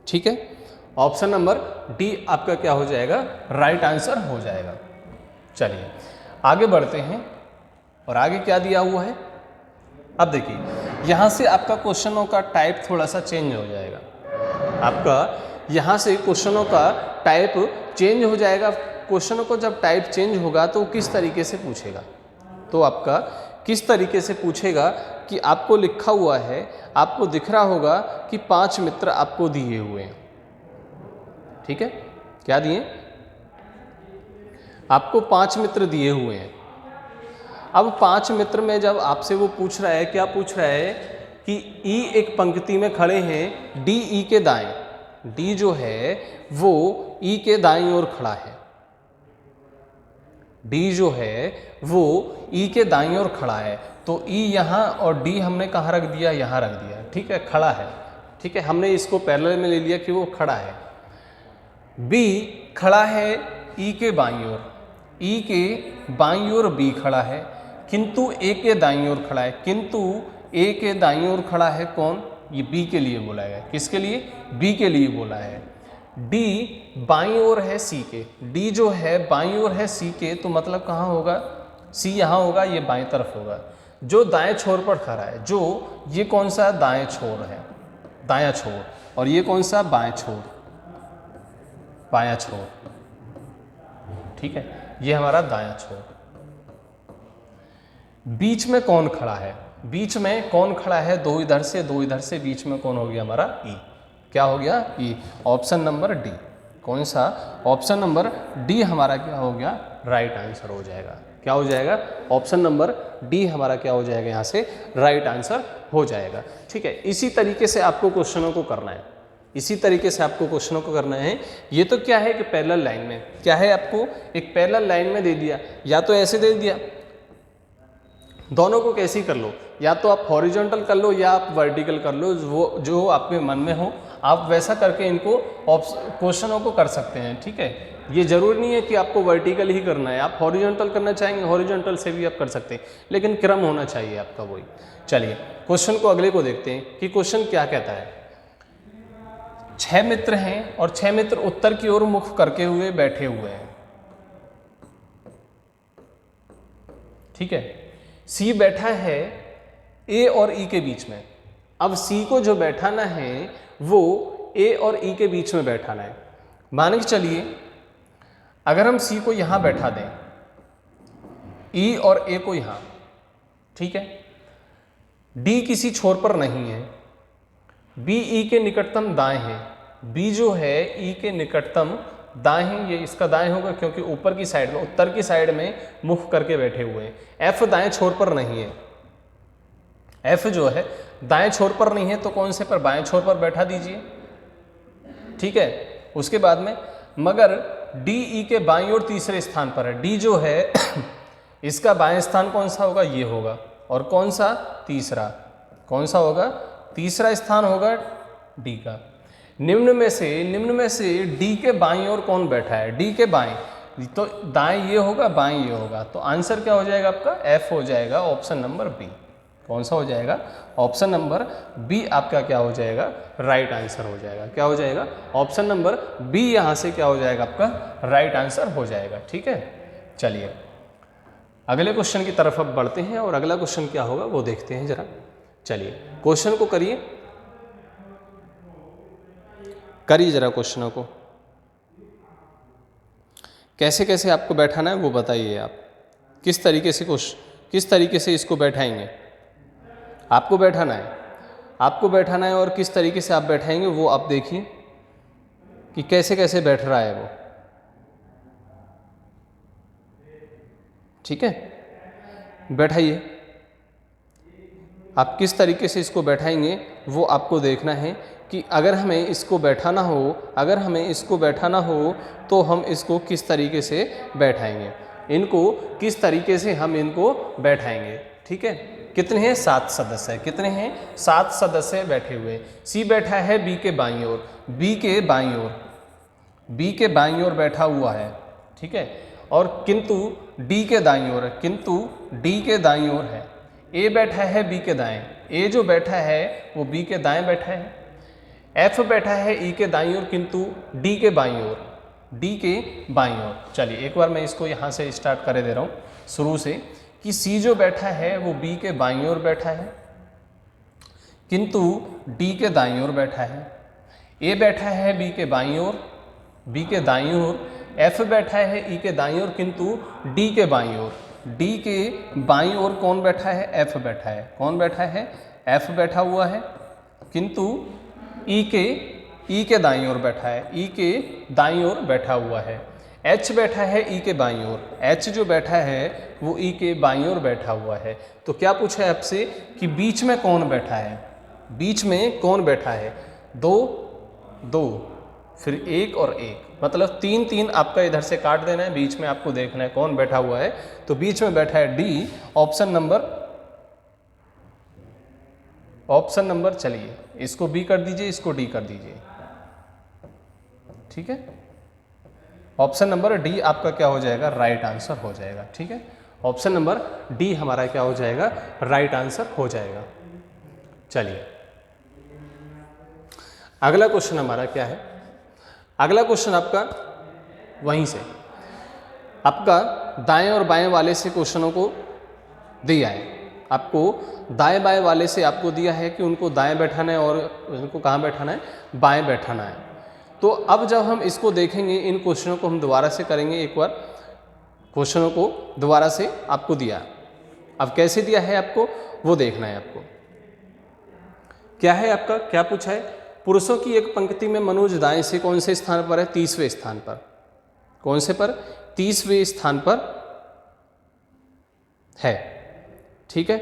ठीक है, ऑप्शन नंबर डी आपका क्या हो जाएगा, राइट आंसर हो जाएगा। चलिए आगे बढ़ते हैं, और आगे क्या दिया हुआ है। अब देखिए यहाँ से आपका क्वेश्चनों का टाइप थोड़ा सा चेंज हो जाएगा, आपका यहाँ से क्वेश्चनों का टाइप चेंज हो जाएगा। क्वेश्चनों को जब टाइप चेंज होगा तो किस तरीके से पूछेगा, तो आपका किस तरीके से पूछेगा कि आपको लिखा हुआ है, आपको दिख रहा होगा कि 5 मित्र आपको दिए हुए हैं। ठीक है, क्या दिए, आपको 5 मित्र दिए हुए हैं। अब 5 मित्र में जब आपसे वो पूछ रहा है, क्या पूछ रहा है कि ई एक पंक्ति में खड़े हैं, डी ई के दाएं, डी जो है वो ई के दाईं ओर खड़ा है, डी जो है वो ई के दाईं ओर खड़ा है। तो ई यहाँ और डी हमने कहाँ रख दिया, यहाँ रख दिया। ठीक है, खड़ा है, ठीक है, हमने इसको पैरेलल में ले लिया कि वो खड़ा है। बी खड़ा है ई के बाईं ओर, ई के बाईं ओर बी खड़ा है, किंतु ए के दाईं ओर खड़ा है, किंतु ए के दाईं ओर खड़ा है कौन, ये बी के लिए बोला है। किसके लिए, बी के लिए बोला है। डी बाईं ओर है सी के, डी जो है बाईं ओर है सी के, तो मतलब कहाँ होगा, सी यहाँ होगा, ये बाईं तरफ होगा। जो दाएं छोर पर खड़ा है, जो ये कौन सा दाएं छोर है, दायां छोर, और ये कौन सा बाएं छोर, बायां छोर। ठीक है, ये हमारा दायां छोर। बीच में कौन खड़ा है, बीच में कौन खड़ा है, 2 इधर से 2 इधर से, बीच में कौन हो गया हमारा, ई। क्या हो गया, ई। ऑप्शन नंबर डी, कौन सा, ऑप्शन नंबर डी हमारा क्या हो गया, राइट आंसर हो जाएगा। क्या हो जाएगा, ऑप्शन नंबर डी हमारा क्या हो जाएगा, यहाँ से राइट आंसर हो जाएगा। ठीक है, इसी तरीके से आपको क्वेश्चनों को करना है, इसी तरीके से आपको क्वेश्चनों को करना है। ये तो क्या है कि पैरेलल लाइन में, क्या है, आपको एक पैरेलल लाइन में दे दिया, या तो ऐसे दे दिया, दोनों को कैसे ही कर लो, या तो आप हॉरिजॉन्टल कर लो या आप वर्टिकल कर लो, वो जो आपके मन में हो आप वैसा करके इनको क्वेश्चनों को कर सकते हैं। ठीक है, ये जरूरी नहीं है कि आपको वर्टिकल ही करना है, आप हॉरिजॉन्टल करना चाहेंगे हॉरिजॉन्टल से भी आप कर सकते हैं, लेकिन क्रम होना चाहिए आपका वही। चलिए क्वेश्चन को अगले को देखते हैं कि क्वेश्चन क्या कहता है। 6 मित्र हैं और 6 मित्र उत्तर की ओर मुख करके हुए बैठे हुए हैं। ठीक है, सी बैठा है ए और ई के बीच में। अब सी को जो बैठाना है वो ए और ई के बीच में बैठाना है। मान के चलिए अगर हम सी को यहां बैठा दें, ई और ए को यहां, ठीक है, डी किसी छोर पर नहीं है, बी ई के निकटतम दाएं है, बी जो है ई के निकटतम दाएं है, ये इसका दाएं होगा क्योंकि ऊपर की साइड में, उत्तर की साइड में मुख करके बैठे हुए हैं। एफ दाएं छोर पर नहीं है, एफ जो है दाएं छोर पर नहीं है, तो कौन से पर, बाएं छोर पर बैठा दीजिए। ठीक है, उसके बाद में मगर डी ई के बाईं ओर तीसरे स्थान पर है, डी जो है इसका बाएं स्थान कौन सा होगा, ये होगा, और कौन सा, तीसरा, कौन सा होगा, तीसरा स्थान होगा डी का। निम्न में से डी के बाईं ओर कौन बैठा है, डी के बाएं, तो दाएं ये होगा, बाएं ये होगा, तो आंसर क्या हो जाएगा आपका, एफ हो जाएगा, ऑप्शन नंबर बी। कौन सा हो जाएगा, ऑप्शन नंबर बी आपका क्या हो जाएगा, राइट आंसर हो जाएगा। क्या हो जाएगा, ऑप्शन नंबर बी यहाँ से क्या हो जाएगा आपका, राइट आंसर हो जाएगा। ठीक है, चलिए अगले क्वेश्चन की तरफ अब बढ़ते हैं, और अगला क्वेश्चन क्या होगा वो देखते हैं जरा। चलिए क्वेश्चन को करिए जरा क्वेश्चनों को। कैसे कैसे आपको बैठाना है वो बताइए आप, किस तरीके से इसको बैठाएंगे। आपको बैठाना है और किस तरीके से आप बैठाएंगे वो आप देखिए कि कैसे कैसे बैठ रहा है वो। ठीक है, बैठाइए। आप किस तरीके से इसको बैठाएंगे वो आपको देखना है कि अगर हमें इसको बैठाना हो तो हम इसको किस तरीके से बैठाएंगे, इनको किस तरीके से हम इनको बैठाएंगे। ठीक है, कितने हैं? 7 सदस्य। कितने हैं? 7 सदस्य बैठे हुए। सी बैठा है बी के बाईं ओर, बी के बाईं ओर बैठा हुआ है। ठीक है, और किंतु डी के दाईं ओर है। ए बैठा है बी के दाएं, ए जो बैठा है वो बी के दाएं बैठा है। एफ बैठा है ई के दाईं ओर किंतु डी के बाईं ओर। चलिए एक बार मैं इसको यहाँ से स्टार्ट करे दे रहा हूँ शुरू से, कि सी जो बैठा है वो बी के बाईं ओर बैठा है किंतु डी के दाईं ओर बैठा है। ए बैठा है बी के दाईं ओर। एफ बैठा है ई के दाईं ओर किंतु डी के बाईं ओर। डी के बाईं ओर कौन बैठा है? एफ बैठा है। कौन बैठा है? एफ बैठा हुआ है, किंतु ई के दाईं ओर बैठा है। ई के दाईं ओर बैठा हुआ है। एच बैठा है ई के बाईं ओर। एच जो बैठा है वो ई के बाईं ओर बैठा हुआ है। तो क्या पूछा है आपसे कि बीच में कौन बैठा है? बीच में कौन बैठा है? 2 फिर 1 और 1, मतलब 3 आपका इधर से काट देना है, बीच में आपको देखना है कौन बैठा हुआ है। तो बीच में बैठा है डी, ऑप्शन नंबर चलिए इसको बी कर दीजिए, इसको डी कर दीजिए। ठीक है, ऑप्शन नंबर डी आपका क्या हो जाएगा? राइट आंसर हो जाएगा। ठीक है, ऑप्शन नंबर डी हमारा क्या हो जाएगा? राइट आंसर हो जाएगा। चलिए अगला क्वेश्चन हमारा क्या है? अगला क्वेश्चन आपका वहीं से, आपका दाएं और बाएं वाले से क्वेश्चनों को दिया है। आपको दाएं बाएं वाले से आपको दिया है कि उनको दाएं बैठाना है और उनको कहाँ बैठाना है? बाएं बैठाना है। तो अब जब हम इसको देखेंगे, इन क्वेश्चनों को हम दोबारा से करेंगे। एक बार क्वेश्चनों को दोबारा से आपको दिया, अब कैसे दिया है आपको वो देखना है। आपको क्या है? आपका क्या पूछा है? पुरुषों की एक पंक्ति में मनोज दाएं से कौन से स्थान पर है? 30वें स्थान पर। कौन से पर? 30वें स्थान पर है। ठीक है,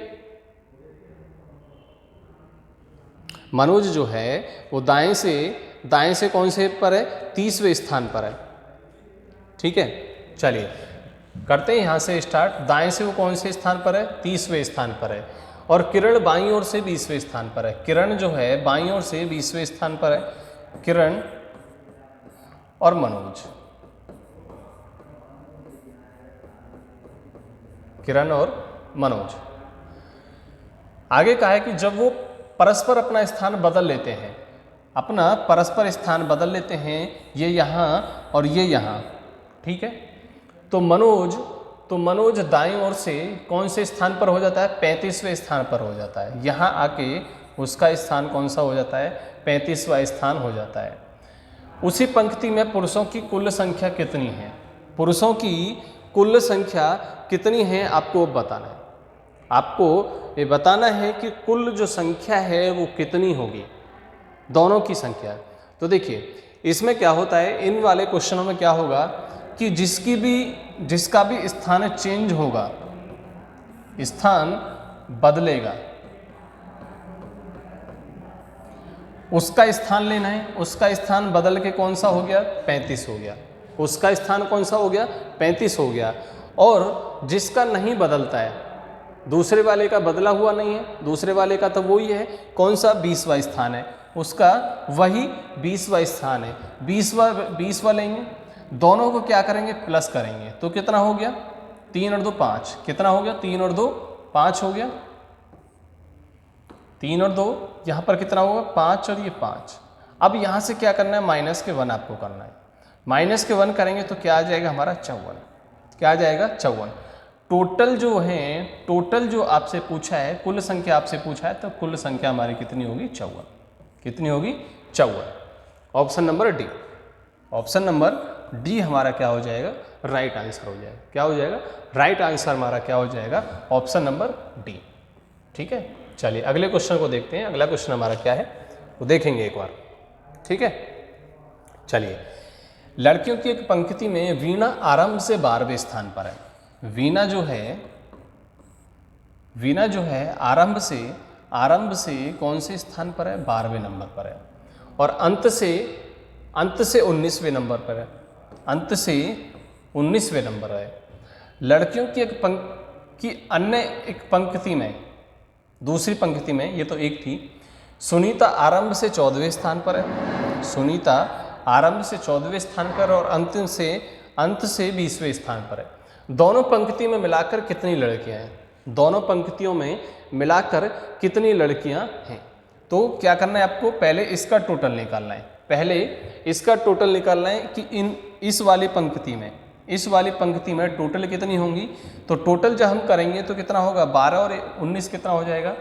मनोज जो है वो दाएं से कौन से पर है? 30वें स्थान पर है। ठीक है, चलिए करते हैं यहाँ से स्टार्ट। दाएं से वो कौन से स्थान पर है? 30वें स्थान पर है। और किरण बाईं ओर से 20वें स्थान पर है। किरण जो है बाईं ओर से 20वें स्थान पर है। किरण और मनोज, किरण और मनोज। आगे कहा है कि जब वो परस्पर अपना स्थान बदल लेते हैं, अपना परस्पर स्थान बदल लेते हैं, ये यहाँ और ये यहाँ। ठीक है, तो मनोज दाईं ओर से कौन से स्थान पर हो जाता है? 35वें स्थान पर हो जाता है। यहाँ आके उसका स्थान कौन सा हो जाता है? 35वां स्थान हो जाता है। उसी पंक्ति में पुरुषों की कुल संख्या कितनी है? पुरुषों की कुल संख्या कितनी है आपको बताना है। आपको ये बताना है कि कुल जो संख्या है वो कितनी होगी, दोनों की संख्या। तो देखिए इसमें क्या होता है, इन वाले क्वेश्चनों में क्या होगा कि जिसका भी स्थान चेंज होगा, स्थान बदलेगा, उसका स्थान लेना है। उसका स्थान बदल के कौन सा हो गया? 35 हो गया। उसका स्थान कौन सा हो गया? 35 हो गया। और जिसका नहीं बदलता है, दूसरे वाले का बदला हुआ नहीं है, दूसरे वाले का तो वही है, कौन सा? 20वां स्थान है, उसका वही 20वां स्थान है। 20वां लेंगे, दोनों को क्या करेंगे? प्लस करेंगे। तो कितना हो गया? 3 और 2 5। कितना हो गया? 3 और 2 5 हो गया। 3 और 2 यहाँ पर कितना होगा? 5 और ये 5। अब यहाँ से क्या करना है? माइनस के 1 आपको करना है। माइनस के 1 करेंगे तो क्या आ जाएगा हमारा? 54। क्या आ जाएगा? 54। टोटल जो आपसे पूछा है, कुल संख्या आपसे पूछा है, तो कुल संख्या हमारी कितनी होगी? 54। कितनी होगी? 54। Option number D, option number D हमारा क्या हो जाएगा? राइट आंसर हो जाएगा। क्या हो जाएगा? राइट आंसर हमारा क्या हो जाएगा? Option number D. ठीक है, चलिए अगले क्वेश्चन को देखते हैं। अगला क्वेश्चन हमारा क्या है वो देखेंगे एक बार। ठीक है, चलिए। लड़कियों की एक पंक्ति में वीणा आरंभ से 12वें स्थान पर है। वीणा जो है आरंभ से कौन से स्थान पर है? 12वें नंबर पर है। और अंत से 19वें नंबर पर है। अंत से 19वें नंबर है। लड़कियों की अन्य एक पंक्ति में, दूसरी पंक्ति में, ये तो एक थी, सुनीता आरंभ से 14वें स्थान पर है। सुनीता आरंभ से 14वें स्थान पर और अंत से 20वें स्थान पर है। दोनों पंक्ति में मिलाकर कितनी लड़कियां हैं? दोनों पंक्तियों में मिलाकर कितनी लड़कियां हैं? तो क्या करना है आपको? पहले इसका टोटल निकालना है। पहले इसका टोटल निकालना है कि इस वाली पंक्ति में टोटल कितनी होंगी। तो टोटल जब हम करेंगे तो कितना होगा? 12 और 19 कितना हो जाएगा?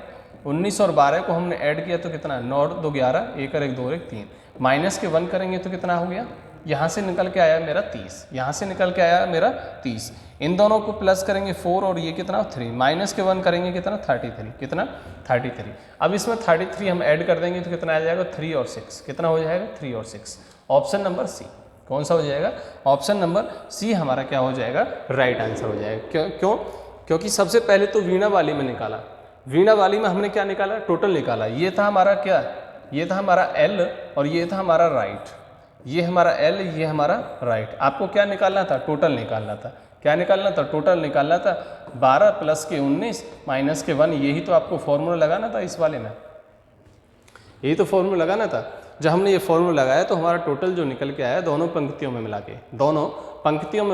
19 और 12 को हमने ऐड किया तो कितना? 9 और 2 11, 1 और 1 2 और 1 3, माइनस के 1 करेंगे तो कितना हो गया? यहाँ से निकल के आया मेरा 30, यहाँ से निकल के आया मेरा 30। इन दोनों को प्लस करेंगे 4 और ये कितना? 3, माइनस के 1 करेंगे कितना? 33। कितना? 33। अब इसमें 33 हम ऐड कर देंगे तो कितना आ जाएगा? 3 और 6। कितना हो जाएगा? 3 और 6। Option number C. कौन सा हो जाएगा? ऑप्शन नंबर सी हमारा क्या हो जाएगा? राइट आंसर हो जाएगा। क्यों? क्योंकि सबसे पहले तो वीणा वाली में निकाला। वीणा वाली में हमने क्या निकाला? टोटल निकाला। ये था हमारा क्या? ये था हमारा एल और ये था हमारा राइट। ये हमारा एल, ये हमारा राइट। आपको क्या निकालना था? टोटल निकालना था। क्या निकालना था? टोटल निकालना था। 12 प्लस के 19 माइनस के 1, यही तो आपको फॉर्मूला लगाना था इस वाले में। यही तो फॉर्मूला लगाना था। जब हमने ये फॉर्मूला लगाया तो हमारा टोटल जो निकल के आया दोनों पंक्तियों में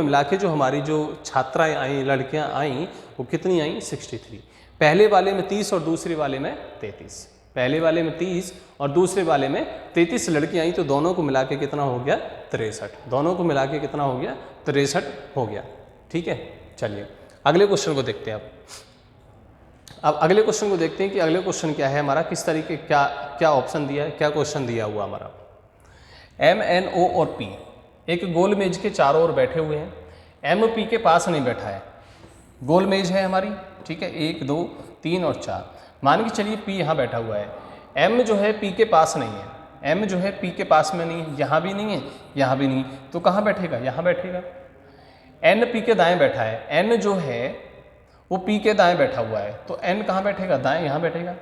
मिला के जो हमारी जो छात्राएं आई, लड़कियां आई, वो कितनी आई? 63। पहले वाले में 30 और दूसरे वाले में 33। पहले वाले में 30 और दूसरे वाले में 33 लड़कियां आई, तो दोनों को मिला के कितना हो गया? 63। दोनों को मिला के कितना हो गया? 63 हो गया। ठीक है, चलिए अगले क्वेश्चन को देखते हैं। अब अगले क्वेश्चन को देखते हैं कि अगले क्वेश्चन क्या है हमारा, किस तरीके क्या ऑप्शन दिया है, क्या क्वेश्चन दिया हुआ हमारा। एम, एन, ओ और पी एक गोल मेज के चारों ओर बैठे हुए हैं। एम पी के पास नहीं बैठा है। गोल मेज है हमारी, ठीक है, 1 2 3 और 4। मान के चलिए पी यहाँ बैठा हुआ है। एम जो है पी के पास नहीं है। एम जो है पी के पास में नहीं है, यहाँ भी नहीं है, यहाँ भी नहीं, तो कहाँ बैठेगा? यहाँ बैठेगा। एन पी के दाएं बैठा है। एन जो है वो पी के दाएं बैठा हुआ है, तो एन कहाँ बैठेगा? दाएं, यहाँ बैठेगा,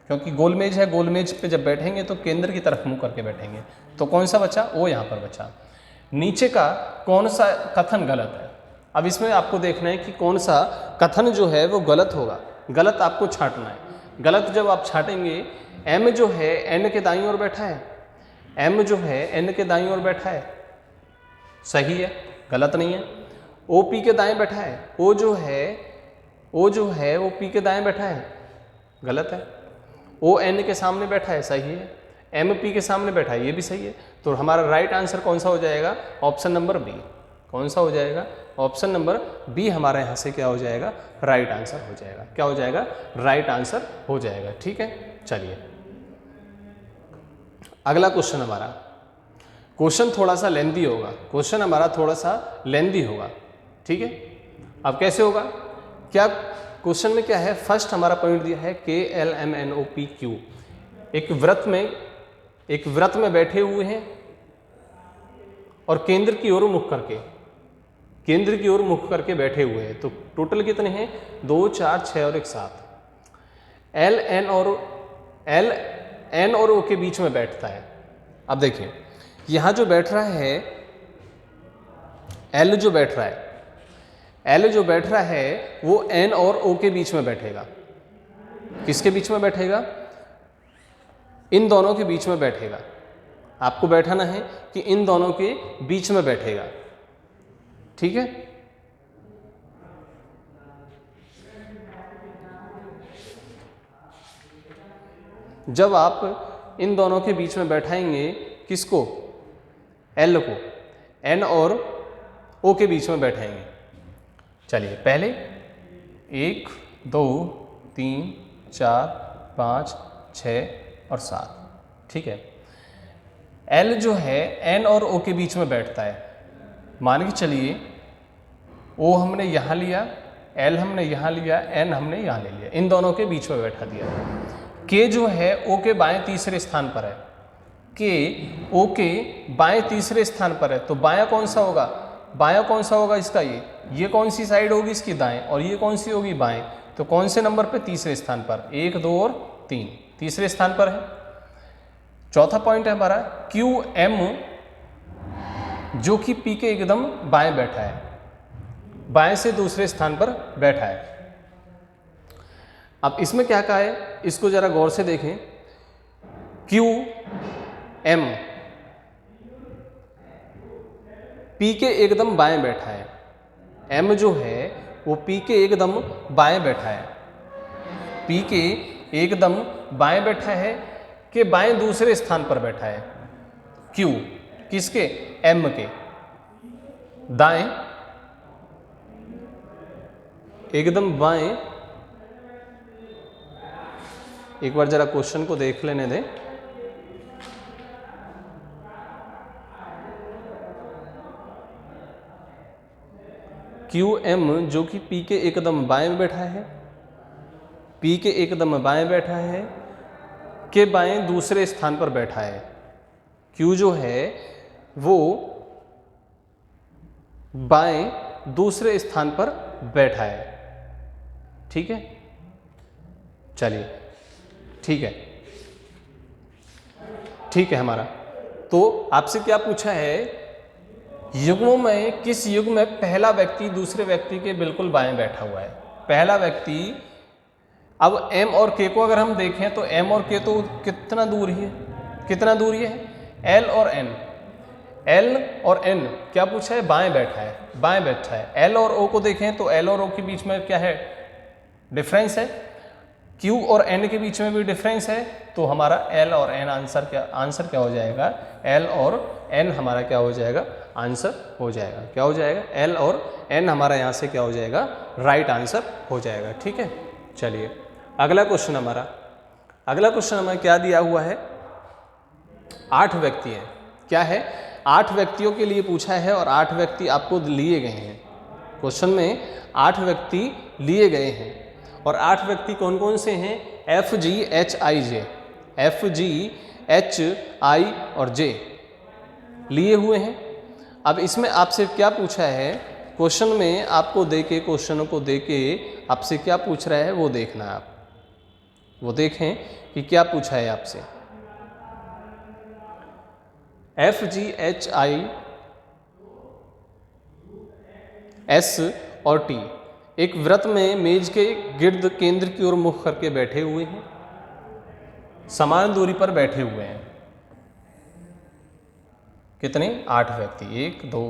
क्योंकि गोल मेज है। गोल मेज पे जब बैठेंगे तो केंद्र की तरफ मुंह करके बैठेंगे। तो कौन सा बचा? ओ यहाँ पर बचा। नीचे का कौन सा कथन गलत है? अब इसमें आपको देखना है कि कौन सा कथन जो है वो गलत होगा। गलत आपको छांटना है। गलत जब आप छांटेंगे, एम जो है एन के दाईं ओर बैठा है। एम जो है एन के दाईं ओर बैठा है, सही है, गलत नहीं है। ओ पी के दाएं बैठा है। ओ जो है वो पी के दाएं बैठा है, गलत है। ओ एन के सामने बैठा है, सही है। एम पी के सामने बैठा है, ये भी सही है। तो हमारा राइट आंसर कौन सा हो जाएगा? Option number B. कौन सा हो जाएगा? ऑप्शन नंबर बी हमारे यहाँ से क्या हो जाएगा? राइट आंसर हो जाएगा। क्या हो जाएगा? राइट आंसर हो जाएगा। ठीक है, चलिए अगला क्वेश्चन हमारा। क्वेश्चन थोड़ा सा लेंदी होगा। क्वेश्चन हमारा थोड़ा सा लेंदी होगा, ठीक है। अब कैसे होगा? क्या क्वेश्चन में क्या है? फर्स्ट हमारा पॉइंट दिया है K L M N O P Q. एक व्रत में बैठे हुए हैं और केंद्र की ओर मुख करके बैठे हुए हैं। तो टोटल कितने हैं? 2 4 6 और 1 7। एल एन और ओ के बीच में बैठता है। अब देखिए यहां जो बैठ रहा है, एल जो बैठ रहा है वो एन और ओ के बीच में बैठेगा। किसके बीच में बैठेगा? इन दोनों के बीच में बैठेगा। आपको बैठाना है कि इन दोनों के बीच में बैठेगा, ठीक है। जब आप इन दोनों के बीच में बैठाएंगे, किसको? एल को, एन और ओ के बीच में बैठाएंगे। चलिए पहले 1 2 3 4 5 6 और 7, ठीक है। एल जो है एन और ओ के बीच में बैठता है। मान के चलिए O हमने यहाँ लिया, L हमने यहाँ लिया, N हमने यहाँ ले लिया, इन दोनों के बीच में बैठा दिया। K जो है O के बाएं तीसरे स्थान पर है, K O के बाएं तीसरे स्थान पर है, तो बायां कौन सा होगा, बायां कौन सा होगा इसका, ये कौन सी साइड होगी इसकी, दाएं, और ये कौन सी होगी, बाएं। तो कौन से नंबर पे, तीसरे स्थान पर, 1 2 और 3 तीसरे स्थान पर है। चौथा पॉइंट है हमारा QM जो कि P के एकदम बाएं बैठा है, बाएं से दूसरे स्थान पर बैठा है। अब इसमें क्या कहा है, इसको जरा गौर से देखें। QM P के एकदम बाएं बैठा है, M जो है वो P के एकदम बाएं बैठा है, P के एकदम बाएं बैठा है के बाएं दूसरे स्थान पर बैठा है। Q किसके, M के दाएं एकदम बाएं। एक बार जरा क्वेश्चन को देख लेने दें। QM जो कि P के एकदम बाएं बैठा है, P के एकदम बाएं बैठा है के बाएं दूसरे स्थान पर बैठा है। Q जो है वो बाएं दूसरे स्थान पर बैठा है। ठीक है, चलिए ठीक है, ठीक है हमारा। तो आपसे क्या पूछा है, युग्मों में किस युग्म में पहला व्यक्ति दूसरे व्यक्ति के बिल्कुल बाएं बैठा हुआ है। पहला व्यक्ति, अब M और K को अगर हम देखें तो M और K तो कितना दूर ही है, कितना दूर ही है, L और N, L और N क्या पूछा है, बाएं बैठा है, बाएं बैठा है। L और O को देखें तो L और O के बीच में क्या है, डिफरेंस है। Q और N के बीच में भी डिफरेंस है, तो हमारा L और N आंसर क्या हो जाएगा, L और N हमारा क्या हो जाएगा, आंसर हो जाएगा। क्या हो जाएगा, L और N हमारा यहाँ से क्या हो जाएगा, राइट आंसर हो जाएगा। ठीक है, चलिए अगला क्वेश्चन हमारा, अगला क्वेश्चन हमें क्या दिया हुआ है, 8 व्यक्ति हैं। क्या है, 8 व्यक्तियों के लिए पूछा है और 8 व्यक्ति आपको लिए गए हैं। क्वेश्चन में 8 व्यक्ति लिए गए हैं और 8 व्यक्ति कौन कौन से हैं, F G H I J, F G H I और J लिए हुए हैं। अब इसमें आपसे क्या पूछा है, क्वेश्चन में आपको देके, क्वेश्चनों को देके आपसे क्या पूछ रहा है वो देखना है। आप वो देखें कि क्या पूछा है आपसे। F G H I S और T एक व्रत में मेज के गिर्द केंद्र की ओर मुख करके बैठे हुए हैं, समान दूरी पर बैठे हुए हैं। कितने, 8 व्यक्ति, 1 2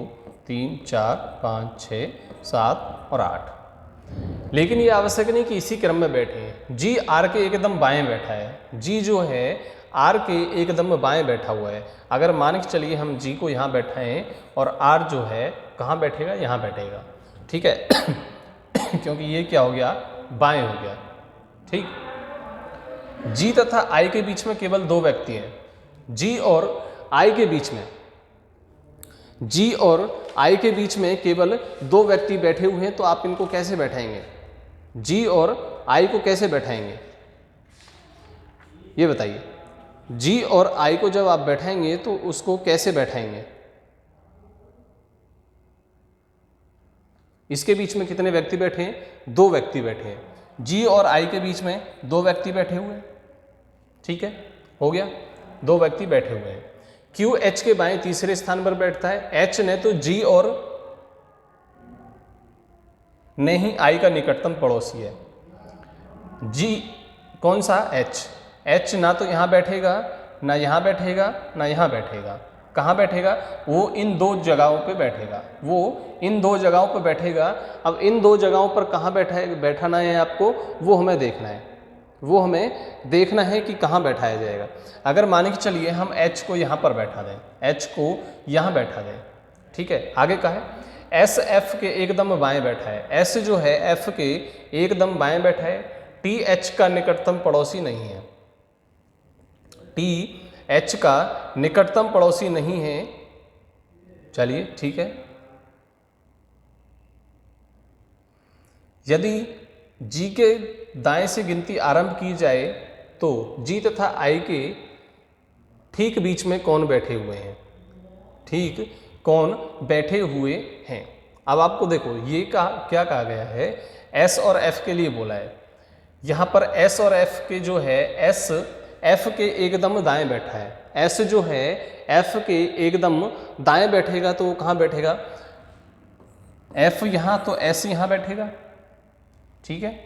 3 4 5 6 7 और 8। लेकिन ये आवश्यक नहीं कि इसी क्रम में बैठे हैं। G R के एकदम बाएं बैठा है, G जो है R के एकदम बाएं बैठा हुआ है। अगर मान के चलिए हम G को यहाँ बैठाएं और R जो है कहाँ बैठेगा, यहाँ बैठेगा। ठीक है क्योंकि ये क्या हो गया, बाएं हो गया। ठीक, G तथा I के बीच में केवल 2 व्यक्ति हैं। G और I के बीच में, G और I के बीच में केवल 2 व्यक्ति बैठे हुए हैं, तो आप इनको कैसे बैठाएंगे, G और I को कैसे बैठाएंगे, ये बताइए। G और I को जब आप बैठाएंगे तो उसको कैसे बैठाएंगे। इसके बीच में कितने व्यक्ति बैठे हैं, 2 व्यक्ति बैठे हैं। G और I के बीच में 2 व्यक्ति बैठे हुए हैं। ठीक है, हो गया, 2 व्यक्ति बैठे हुए हैं। Q H के बाएं तीसरे स्थान पर बैठता है। H ने तो G और ने ही I का निकटतम पड़ोसी है। G कौन सा, H, H ना तो यहाँ बैठेगा, ना यहाँ बैठेगा, ना यहाँ बैठेगा। कहाँ बैठेगा, वो इन 2 जगहों पे बैठेगा, वो इन 2 जगहों पे बैठेगा। अब इन 2 जगहों पर कहाँ बैठाना है आपको, वो हमें देखना है, वो हमें देखना है कि कहाँ बैठाया जाएगा। अगर मान के चलिए हम H को यहाँ पर बैठा दें, H को यहाँ बैठा दें। ठीक है, आगे का है S F के एकदम बाएं बैठा है। S जो है F के एकदम बाएं बैठा है। T H का निकटतम पड़ोसी नहीं है, T H का निकटतम पड़ोसी नहीं है। चलिए ठीक है, यदि जी के दाएं से गिनती आरंभ की जाए तो जी तथा आई के ठीक बीच में कौन बैठे हुए हैं, ठीक कौन बैठे हुए हैं। अब आपको देखो ये क्या कहा गया है, एस और एफ के लिए बोला है। यहाँ पर एस और एफ के जो है, एस एफ के एकदम दाएं बैठा है, एस जो है एफ के एकदम दाएं बैठेगा तो वो कहाँ बैठेगा, एफ यहाँ तो एस यहाँ बैठेगा, ठीक है।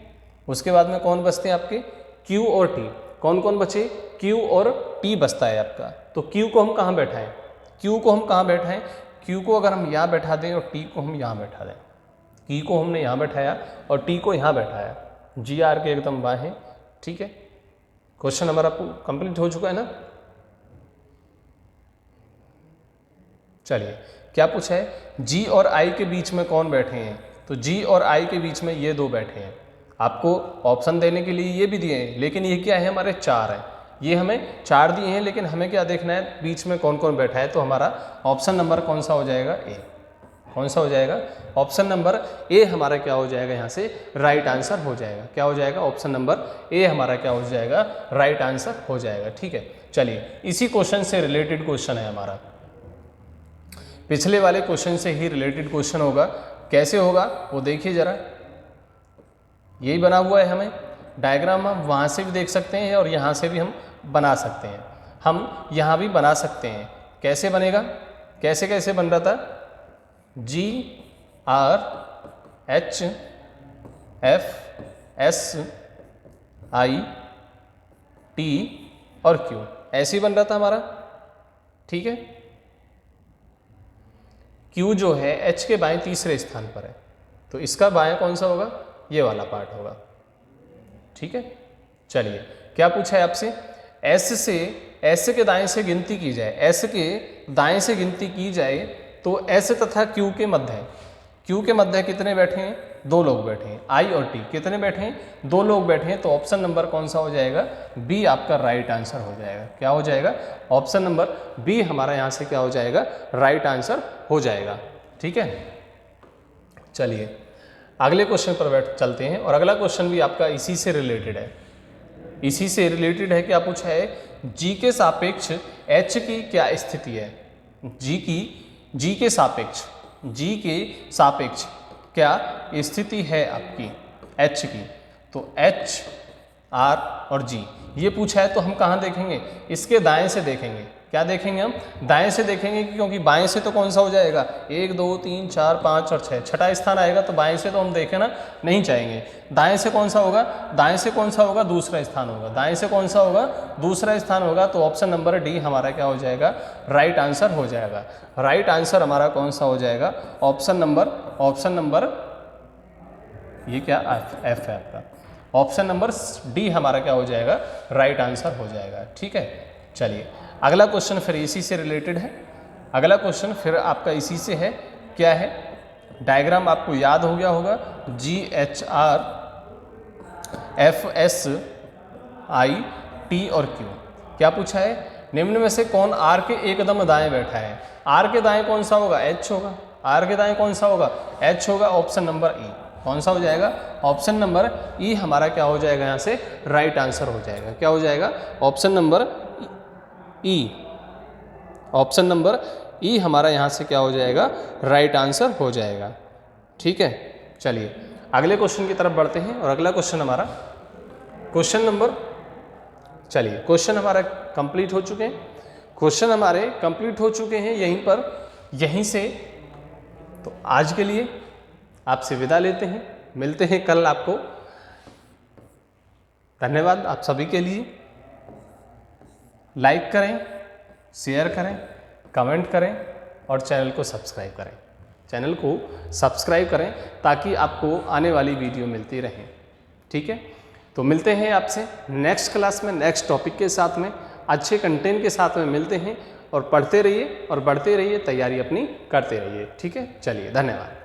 उसके बाद में कौन बचते हैं आपके, क्यू और टी। कौन कौन बचे, क्यू और टी बचता है आपका। तो क्यू को हम कहाँ बैठाएं, क्यू को हम कहाँ बैठाएं, क्यू को अगर हम यहाँ बैठा दें और टी को हम यहाँ बैठा दें, क्यू को हमने यहाँ बैठाया और टी को यहाँ बैठाया, जी आर के एकदम बाएं, ठीक है। क्वेश्चन हमारा कंप्लीट हो चुका है ना। चलिए क्या पूछा है, जी और आई के बीच में कौन बैठे हैं, तो जी और आई के बीच में ये दो बैठे हैं। आपको ऑप्शन देने के लिए ये भी दिए हैं, लेकिन ये क्या है, हमारे चार है, ये हमें चार दिए हैं, लेकिन हमें क्या देखना है बीच में कौन कौन बैठा है। तो हमारा ऑप्शन नंबर कौन सा हो जाएगा, ए। कौन सा हो जाएगा, ऑप्शन नंबर ए हमारा क्या हो जाएगा, यहाँ से राइट आंसर हो जाएगा। क्या हो जाएगा, ऑप्शन नंबर ए हमारा क्या हो जाएगा, राइट आंसर हो जाएगा, ठीक है। चलिए इसी क्वेश्चन से रिलेटेड क्वेश्चन है हमारा, पिछले वाले क्वेश्चन से ही रिलेटेड क्वेश्चन होगा। कैसे होगा वो देखिए जरा, यही बना हुआ है, हमें डायग्राम हम वहाँ से भी देख सकते हैं और यहाँ से भी हम बना सकते हैं। हम यहाँ भी बना सकते हैं, कैसे बनेगा, कैसे कैसे बन रहा था, G R H F S I T और क्यू, ऐसे ही बन रहा था हमारा, ठीक है। क्यू जो है एच के बाएं तीसरे स्थान पर है, तो इसका बाएं कौन सा होगा, ये वाला पार्ट होगा, ठीक है। चलिए क्या पूछा है आपसे, एस के दाएं से गिनती की जाए, एस के दाएं से गिनती की जाए तो एस तथा क्यू के मध्य, क्यू के मध्य कितने बैठे हैं, दो लोग बैठे हैं। आई और टी कितने बैठे हैं, दो लोग बैठे हैं। तो ऑप्शन नंबर कौन सा हो जाएगा, बी आपका राइट आंसर हो जाएगा। क्या हो जाएगा, ऑप्शन नंबर बी हमारा यहाँ से क्या हो जाएगा, राइट आंसर हो जाएगा, ठीक है। चलिए अगले क्वेश्चन पर चलते हैं, और अगला क्वेश्चन भी आपका इसी से रिलेटेड है, इसी से रिलेटेड है। क्या पूछा है, जी के सापेक्ष एच की क्या स्थिति है, जी के सापेक्ष क्या स्थिति है आपकी एच की। तो एच आर और जी ये पूछा है, तो हम कहाँ देखेंगे, इसके दाएं से देखेंगे। क्या देखेंगे, हम दाएं से देखेंगे, क्योंकि बाएं से तो कौन सा हो जाएगा, 1 2 3 4 5 और 6, छठा स्थान आएगा, तो बाएं से तो हम देखना नहीं चाहेंगे। दाएं से कौन सा होगा, दाएं से कौन सा होगा, दूसरा स्थान होगा। दाएं से कौन सा होगा, दूसरा स्थान होगा। तो ऑप्शन नंबर डी हमारा क्या हो जाएगा, राइट आंसर हो जाएगा। राइट आंसर हमारा कौन सा हो जाएगा, ऑप्शन नंबर ये क्या एफ है आपका, ऑप्शन नंबर डी हमारा क्या हो जाएगा, राइट आंसर हो जाएगा, ठीक है। चलिए अगला क्वेश्चन फिर इसी से रिलेटेड है, अगला क्वेश्चन फिर आपका इसी से है। क्या है, डायग्राम आपको याद हो गया होगा, जी H R F S I T और क्यू। क्या पूछा है, निम्न में से कौन आर के एकदम दाएं बैठा है। आर के दाएं कौन सा होगा, एच होगा। आर के दाएं कौन सा होगा, एच होगा। ऑप्शन नंबर ई कौन सा हो जाएगा, ऑप्शन नंबर ई हमारा क्या हो जाएगा, यहाँ से राइट आंसर हो जाएगा। क्या हो जाएगा, ऑप्शन नंबर ई, ऑप्शन नंबर ई हमारा यहाँ से क्या हो जाएगा, राइट आंसर हो जाएगा, ठीक है। चलिए अगले क्वेश्चन की तरफ बढ़ते हैं, और अगला क्वेश्चन हमारा क्वेश्चन नंबर, चलिए क्वेश्चन हमारा कंप्लीट हो चुके हैं, क्वेश्चन हमारे कंप्लीट हो चुके हैं यहीं से। तो आज के लिए आपसे विदा लेते हैं, मिलते हैं कल आपको। धन्यवाद आप सभी के लिए। लाइक करें, शेयर करें, कमेंट करें और चैनल को सब्सक्राइब करें। चैनल को सब्सक्राइब करें ताकि आपको आने वाली वीडियो मिलती रहे, ठीक है। तो मिलते हैं आपसे नेक्स्ट क्लास में, नेक्स्ट टॉपिक के साथ में, अच्छे कंटेंट के साथ में मिलते हैं। और पढ़ते रहिए और बढ़ते रहिए, तैयारी अपनी करते रहिए, ठीक है। चलिए धन्यवाद।